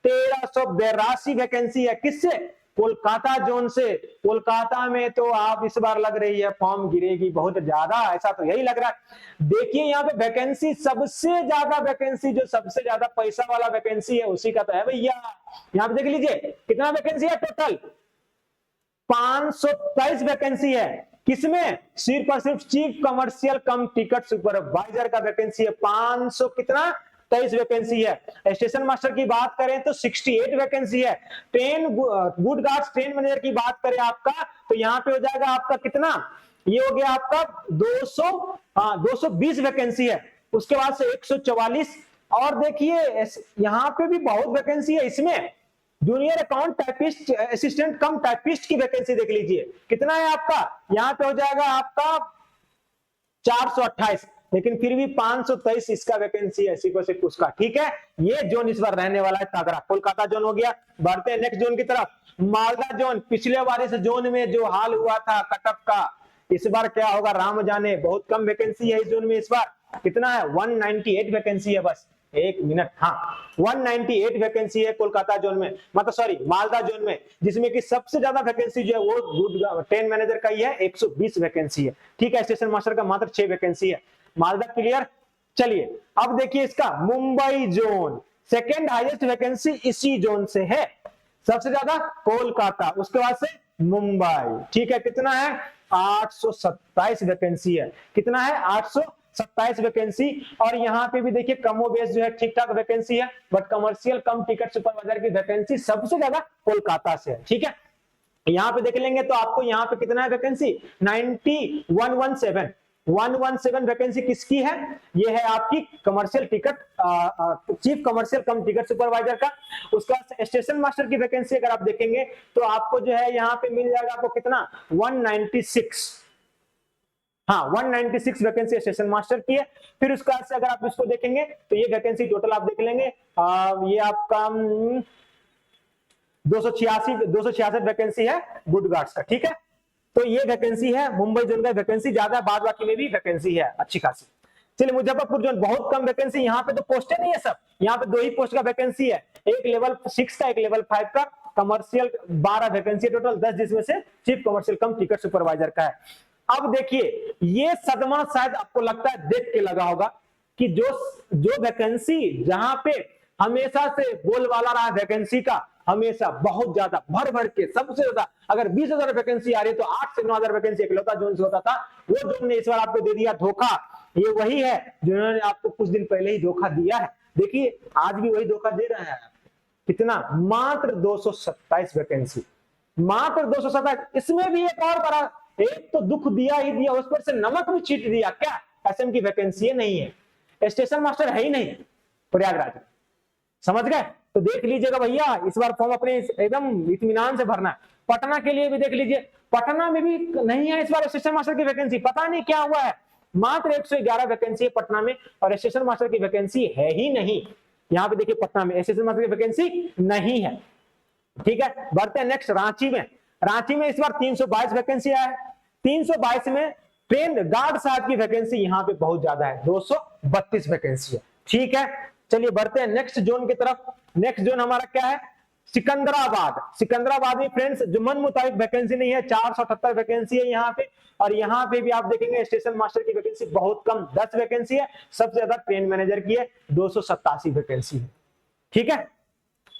1382 वैकेंसी है, किससे, कोलकाता जोन से। कोलकाता में तो आप इस बार लग रही है फॉर्म गिरेगी बहुत ज्यादा, ऐसा तो यही लग रहा है। देखिए यहाँ पे वैकेंसी, सबसे ज्यादा वैकेंसी, जो सबसे ज्यादा पैसा वाला वैकेंसी है उसी का तो है भैया। यहाँ पे देख लीजिए कितना वैकेंसी है, टोटल 523 वैकेंसी है, किसमें, सिर्फ और सिर्फ chief commercial cum ticket supervisor का वैकेंसी है, 500 कितना, 23 वैकेंसी है। स्टेशन मास्टर की बात करें तो 68 वैकेंसी है। Train good guards train manager की बात करें आपका, तो यहाँ पे हो जाएगा आपका कितना, ये हो गया आपका 220 वैकेंसी है। उसके बाद से 144, और देखिए यहाँ पे भी बहुत वैकेंसी है, इसमें junior account typist assistant cum typist की वैकेंसी देख लीजिए कितना है आपका, यहाँ पे हो जाएगा आपका 428, लेकिन फिर भी 523 इसका वैकेंसी है, सिर्फ सिर्फ उसका, ठीक है। ये जोन इस बार रहने वाला है तागड़ा, कोलकाता जोन हो गया। बढ़ते हैं नेक्स्ट जोन की तरफ, मालदा जोन। पिछले बार इस जोन में जो हाल हुआ था कटअप का, इस बार क्या होगा राम जाने, बहुत कम वैकेंसी है इस जोन में इस बार, कितना है, 198 वैकेंसी है, बस एक मिनट, हाँ 198 वैकेंसी है कोलकाता जोन में, मतलब सॉरी मालदा जोन में, जिसमें कि सबसे ज्यादा वैकेंसी जो है वो गुड ट्रेन मैनेजर का ही है, 120 वैकेंसी है, ठीक है। स्टेशन मास्टर का मात्र 6 वैकेंसी है। मालदा क्लियर। चलिए अब देखिए इसका Mumbai zone, second highest vacancy इसी जोन से है, सबसे ज्यादा कोलकाता, उसके बाद से मुंबई, ठीक है। कितना है, 827 वैकेंसी है, कितना है, 827 वैकेंसी। और यहाँ पे भी देखिए कमो बेस जो है ठीक ठाक वैकेंसी है, but commercial cum ticket supervisor की वैकेंसी सबसे ज्यादा कोलकाता से है, ठीक है। यहाँ पे देख लेंगे तो आपको यहाँ पे कितना है वैकेंसी, 117 वैकेंसी किसकी है, ये है आपकी commercial ticket chief commercial cum ticket supervisor का। उसका स्टेशन मास्टर की वैकेंसी अगर आप देखेंगे तो आपको जो है यहाँ पे मिल जाएगा आपको कितना, 196, हाँ 196 वैकेंसी स्टेशन मास्टर की है। फिर उसका से अगर आप इसको देखेंगे तो ये वैकेंसी टोटल आप देख लेंगे, ये आपका 266 वैकेंसी है गुड गार्ड्स का, ठीक है। तो ये वैकेंसी है, मुंबई जोन का वैकेंसी ज्यादा, बाद बाकी में भी वैकेंसी है अच्छी खासी। चलिए मुजफ्फरपुर जोन बहुत कम वैकेंसी, यहाँ पे तो पोस्टें नहीं है सब, यहाँ पे 2 ही पोस्ट का वैकेंसी है, एक लेवल 6 का एक लेवल 5 का, कमर्शियल 12 वैकेंसी टोटल, 10 जिसमें से chief commercial cum ticket supervisor का है। अब देखिए ये सदमा शायद आपको लगता है देख के लगा होगा कि जो वैकेंसी जहां पे हमेशा से बोलबाला रहा वैकेंसी का, हमेशा बहुत ज्यादा भर भर के सबसे ज्यादा, अगर 20,000 वैकेंसी आ रही है तो 8 से 9,000 वैकेंसी एकलौता जोन से होता था, वो जोन ने इस बार आपको दे दिया धोखा। ये वही है जिन्होंने आपको कुछ दिन पहले ही धोखा दिया है, देखिए आज भी वही धोखा दे रहा है। कितना, मात्र 227 वैकेंसी, मात्र 227। इसमें भी एक और बड़ा, एक तो दुख दिया ही दिया, उस पर से नमक भी छीट दिया, क्या एसएम की वैकेंसी नहीं है, स्टेशन मास्टर है ही नहीं प्रयागराज में, समझ गए। तो देख लीजिएगा भैया इस बार फॉर्म अपने एकदम इत्मीनान से भरना है। पटना के लिए भी देख लीजिए, पटना में भी नहीं है इस बार स्टेशन मास्टर की वैकेंसी, पता नहीं क्या हुआ है, मात्र 111 वैकेंसी है पटना में, और स्टेशन मास्टर की वैकेंसी है ही नहीं। यहाँ पे देखिए पटना में स्टेशन मास्टर की वैकेंसी नहीं है, ठीक है। बढ़ते हैं नेक्स्ट रांची में। रांची में इस बार 322 वैकेंसी है, 322 में ट्रेन गार्ड साहब की वैकेंसी यहाँ पे बहुत ज्यादा है, 232 वैकेंसी है। ठीक है, चलिए बढ़ते हैं नेक्स्ट जोन की तरफ। नेक्स्ट जोन हमारा क्या है, सिकंदराबाद। सिकंदराबाद में फ्रेंड्स जो मन मुताबिक वैकेंसी नहीं है, 478 वैकेंसी है यहाँ पे। और यहाँ पे भी आप देखेंगे स्टेशन मास्टर की वैकेंसी बहुत कम, 10 वैकेंसी है। सबसे ज्यादा ट्रेन मैनेजर की है, 287 वैकेंसी है। ठीक है,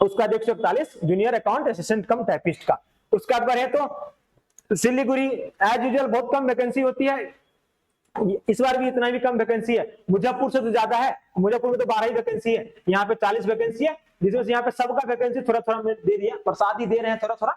उसका 141 junior account assistant cum typist का। उसका बाद है तो सिलीगुड़ी एज यूजुअल बहुत कम वैकेंसी होती है, इस बार भी इतना भी कम वैकेंसी है। मुजफ्फरपुर से तो ज्यादा है, मुजफ्फरपुर में तो 12 ही वैकेंसी है, यहाँ पे 40 वैकेंसी है, जिसमें से यहाँ पे सबका वैकेंसी थोड़ा थोड़ा दे दिया, प्रसाद ही दे रहे हैं थोड़ा थोड़ा,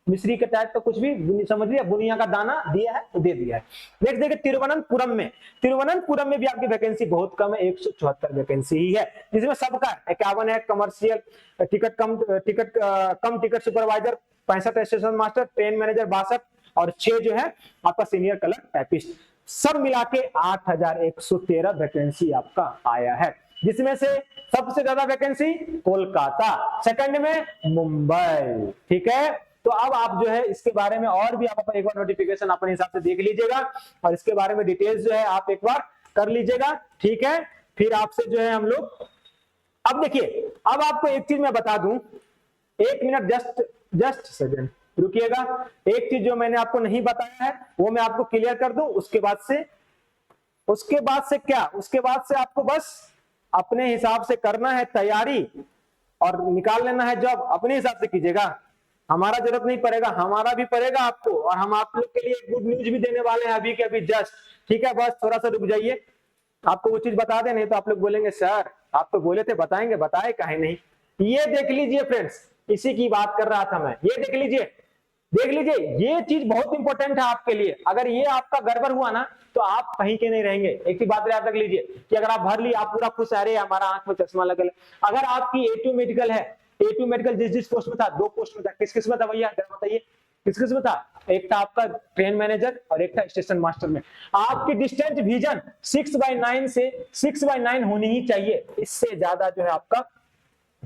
मिश्री के टाइप का कुछ भी समझ लिया, बुनिया का दाना दिया है तो दे दिया है। नेक्स्ट देखिए तिरुवनंतपुरम में, तिरुवनंतपुरम में भी आपकी वैकेंसी बहुत कम है, 174 वैकेंसी ही है, जिसमें सबका 51 है कमर्शियल टिकट कम ticket supervisor 65 station master, train manager 62 और 6 जो है आपका सीनियर कलर टाइपिस्ट। सब मिला के 8113 वैकेंसी आपका आया है, जिसमें से सबसे ज्यादा वैकेंसी कोलकाता, सेकंड में मुंबई। ठीक है, तो अब आप जो है इसके बारे में और भी आप एक बार नोटिफिकेशन अपने हिसाब से देख लीजिएगा और इसके बारे में डिटेल्स जो है आप एक बार कर लीजिएगा। ठीक है, फिर आपसे जो है हम लोग, अब देखिए अब आपको एक चीज मैं बता दूं, एक मिनट जस्ट सेकंड रुकिएगा। एक चीज जो मैंने आपको नहीं बताया है वो मैं आपको क्लियर कर दूं, उसके बाद से क्या, उसके बाद से आपको बस अपने हिसाब से करना है तैयारी और निकाल लेना है जॉब, अपने हिसाब से कीजिएगा, हमारा जरूरत नहीं पड़ेगा, हमारा भी पड़ेगा आपको, और हम आप लोग के लिए गुड न्यूज भी देने वाले हैं अभी के अभी जस्ट। ठीक है, बस थोड़ा सा रुक जाइए, आपको वो चीज बता दे, नहीं तो आप लोग बोलेंगे सर आप तो बोले थे बताएंगे, बताए काहे नहीं। ये देख लीजिए फ्रेंड्स, इसी की बात कर रहा था मैं, ये देख लीजिए ये चीज बहुत इंपॉर्टेंट है आपके लिए। अगर ये आपका गड़बड़ हुआ ना तो आप कहीं के नहीं रहेंगे। एक ही बात याद रख लीजिए कि अगर आप भर लिए आप पूरा खुश, अरे हमारा आंख में चश्मा लगल है। अगर आपकी A2 मेडिकल है, A2 मेडिकल जिस पोस्ट में था, 2 पोस्ट में था, किस में था भैया जरा बताइए, किस में था? एक था आपका ट्रेन मैनेजर और एक था स्टेशन मास्टर में। आपकी डिस्टेंस विजन 6/9 से 6/9 होनी ही चाहिए, इससे ज्यादा जो है आपका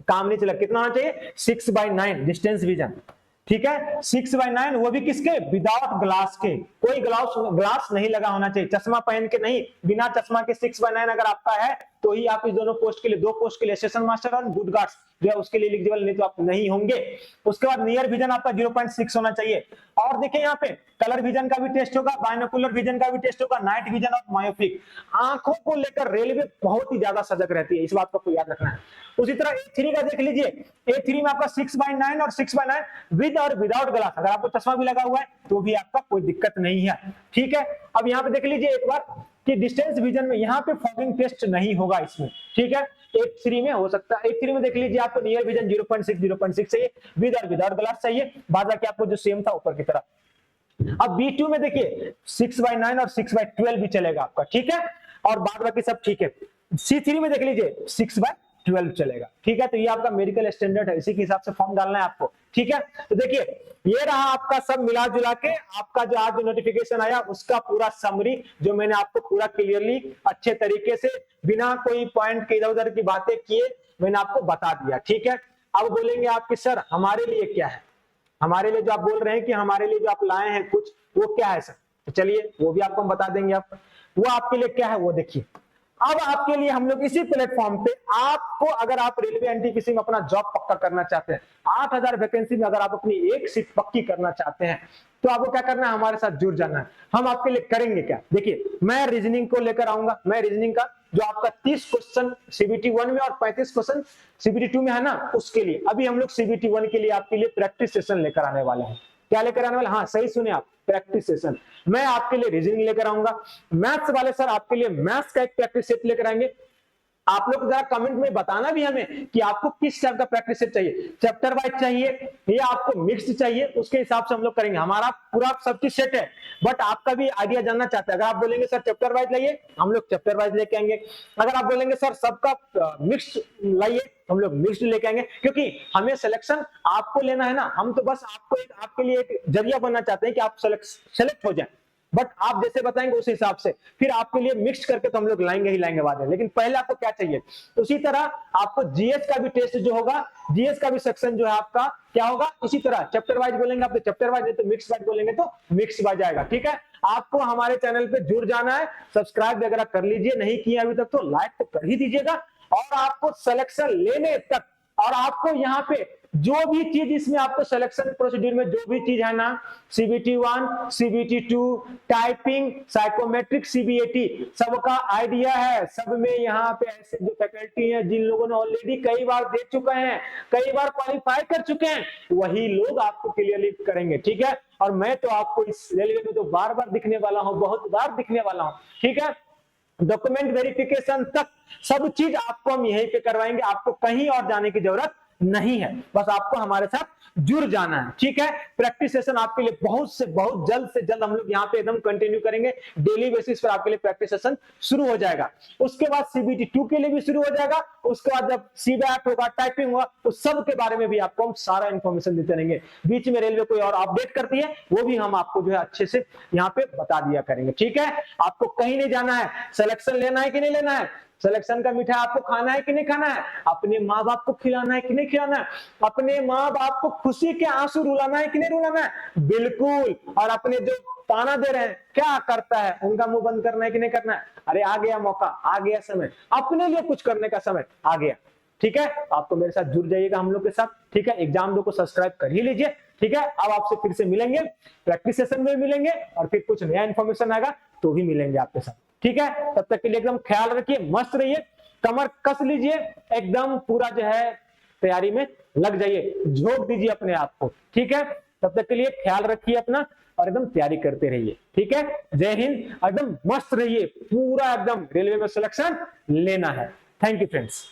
काम नहीं चला। कितना होना चाहिए? 6/9 डिस्टेंस विजन। ठीक है, 6/9, वो भी किसके? विदाउट ग्लास के, कोई ग्लास नहीं लगा होना चाहिए, चश्मा पहन के नहीं, बिना चश्मा के 6/9 अगर आपका है तो ही आप इस दोनों पोस्ट के लिए, 2 पोस्ट के लिए स्टेशन मास्टर और गुड गार्ड्स जो है उसके लिए एलिजिबल, नहीं तो आप नहीं होंगे। उसके बाद नियर विजन आपका 0.6 होना चाहिए। और देखिए यहाँ पे कलर विजन का भी टेस्ट होगा, बाइनोकुलर विजन का भी टेस्ट होगा, नाइट विजन और मायोपिक। आंखों को लेकर रेलवे बहुत ही ज्यादा सजग रहती है, इस बात को याद रखना है। उसी तरह A3 का देख लीजिए, A3 में आपका 6/9 और 6/9 विद और विदाउट ग्लास, अगर आपको चश्मा भी लगा हुआ है तो भी आपका कोई दिक्कत नहीं है। ठीक है, अब यहाँ पे देख लीजिए एक बार कि डिस्टेंस विजन में यहाँ पे फॉगिंग टेस्ट नहीं होगा इसमें। ठीक है, A3 में हो सकता है, A3 में देख लीजिए आपको नियर विजन 0.6 चाहिए, विद और विदाउट ग्लास चाहिए, बाद बाकी आपको जो सेम था ऊपर की तरफ। अब B2 में देखिए 6/9 और 6/12 भी चलेगा आपका। ठीक है, और बाद बाकी सब ठीक है। C3 में देख लीजिए 6/12 चलेगा। ठीक है, तो ये आपका मेडिकल स्टैंडर्ड है, इसी के हिसाब से फॉर्म डालना है आपको। ठीक है, तो देखिए ये रहा आपका सब मिला जुला के आपका जो आज नोटिफिकेशन आया उसका पूरा समरी, जो मैंने आपको पूरा क्लियरली अच्छे तरीके से बिना कोई पॉइंट के इधर उधर की बातें किए मैंने आपको बता दिया। ठीक है, अब बोलेंगे आपके सर हमारे लिए क्या है, हमारे लिए जो आप बोल रहे हैं कि हमारे लिए जो आप लाए हैं कुछ, वो क्या है सर? तो चलिए वो भी आपको हम बता देंगे। आप वो आपके लिए क्या है वो देखिए। अब आपके लिए हम लोग इसी प्लेटफॉर्म पे आपको, अगर आप रेलवे एनटीपीसी में अपना जॉब पक्का करना चाहते हैं, 8000 वैकेंसी में अगर आप अपनी एक सीट पक्की करना चाहते हैं तो आपको क्या करना है? हमारे साथ जुड़ जाना है। हम आपके लिए करेंगे क्या? देखिए मैं रीजनिंग को लेकर आऊंगा, मैं रीजनिंग का जो आपका 30 क्वेश्चन CBT 1 में और 35 क्वेश्चन CBT 2 में है ना, उसके लिए अभी हम लोग CBT 1 के लिए आपके लिए प्रैक्टिस सेशन लेकर आने वाले हैं। क्या लेकर आने वाले? हाँ सही सुने आप, प्रैक्टिस सेशन। मैं आपके लिए रीजनिंग लेकर आऊंगा, मैथ्स वाले सर आपके लिए मैथ्स का एक प्रैक्टिस सेट लेकर आएंगे। आप लोग जरा कमेंट में बताना भी हमें कि आपको किस टाइप का प्रैक्टिस सेट चाहिए, चैप्टर वाइज चाहिए या आपको मिक्स्ड चाहिए, उसके हिसाब से हम लोग करेंगे। हमारा पूरा सब चीज सेट है, बट आपका भी आइडिया जानना चाहते हैं। अगर आप बोलेंगे सर चैप्टर वाइज लाइए, हम लोग चैप्टर वाइज लेके आएंगे। अगर आप बोलेंगे सर सबका मिक्स्ड लाइए, हम लोग मिक्स्ड लेके आएंगे, क्योंकि हमें सिलेक्शन आपको लेना है ना, हम तो बस आपको आपके लिए एक जरिया बनना चाहते हैं कि आप सेलेक्ट हो जाए। बट आप जैसे बताएंगे उस हिसाब से फिर आपके लिए मिक्स करके तो हम लोग लाएंगे ही लाएंगे बाद में। लेकिन पहले आपको क्या चाहिए, उसी तरह आपको जीएस का भी टेस्ट जो होगा, जीएस का भी सेक्शन जो है आपका क्या होगा, इसी तरह चैप्टर वाइज बोलेंगे आप तो चैप्टर वाइज, नहीं तो मिक्स वाइज बोलेंगे तो मिक्स वाइज आएगा। ठीक है, आपको हमारे चैनल पे जुड़ जाना है, सब्सक्राइब वगैरह कर लीजिए, नहीं किया अभी तक तो लाइक तो कर ही दीजिएगा। और आपको सिलेक्शन लेने तक, और आपको यहाँ पे जो भी चीज इसमें आपको सिलेक्शन प्रोसीड्यूर में जो भी चीज है ना, CBT 1, CBT 2, typing, psychometric, CBAT, सबका आइडिया है। सब में यहाँ पे ऐसे जो फैकल्टी हैं जिन लोगों ने ऑलरेडी कई बार दे चुके हैं, कई बार क्वालिफाई कर चुके हैं, वही लोग आपको क्लियरली करेंगे। ठीक है, और मैं तो आपको इस रेलवे में तो बार बार दिखने वाला हूँ, बहुत बार दिखने वाला हूँ। ठीक है, डॉक्यूमेंट वेरिफिकेशन तक सब चीज आपको हम यहीं पे करवाएंगे, आपको कहीं और जाने की जरूरत नहीं है, बस आपको हमारे साथ जुड़ जाना है। ठीक है, प्रैक्टिस सेशन आपके लिए बहुत से बहुत जल्द से जल्द हम लोग यहाँ पे एकदम कंटिन्यू करेंगे, डेली बेसिस पर आपके लिए प्रैक्टिस सेशन शुरू हो जाएगा। उसके बाद सीबीटी 2 के लिए भी शुरू हो जाएगा, उसके बाद जब सीबैट होगा, टाइपिंग होगा, तो सब के बारे में भी आपको हम सारा इंफॉर्मेशन देते रहेंगे। बीच में रेलवे कोई और अपडेट करती है वो भी हम आपको जो है अच्छे से यहाँ पे बता दिया करेंगे। ठीक है, आपको कहीं नहीं जाना है, सिलेक्शन लेना है कि नहीं लेना है, सिलेक्शन का मिठाई आपको खाना है कि नहीं खाना है, अपने माँ बाप को खिलाना है कि नहीं खिलाना है, अपने माँ बाप को खुशी के आंसू रुलाना है कि नहीं रुलाना है, बिल्कुल। और अपने जो ताना दे रहे हैं क्या करता है, उनका मुंह बंद करना है कि नहीं करना है। अरे आ गया मौका, आ गया समय, अपने लिए कुछ करने का समय आ गया। ठीक है, आप तो मेरे साथ जुड़ जाइएगा हम लोग के साथ। ठीक है, एग्जाम 2 को सब्सक्राइब कर ही लीजिए। ठीक है, अब आपसे फिर से मिलेंगे, प्रैक्टिस सेशन में मिलेंगे, और फिर कुछ नया इंफॉर्मेशन आएगा तो भी मिलेंगे आपके साथ। ठीक है, तब तक के लिए एकदम ख्याल रखिए, मस्त रहिए, कमर कस लीजिए, एकदम पूरा जो है तैयारी में लग जाइए, झोंक दीजिए अपने आप को। ठीक है, तब तक के लिए ख्याल रखिए अपना और एकदम तैयारी करते रहिए। ठीक है, जय हिंद, एकदम मस्त रहिए, पूरा एकदम रेलवे में सिलेक्शन लेना है। Thank you friends.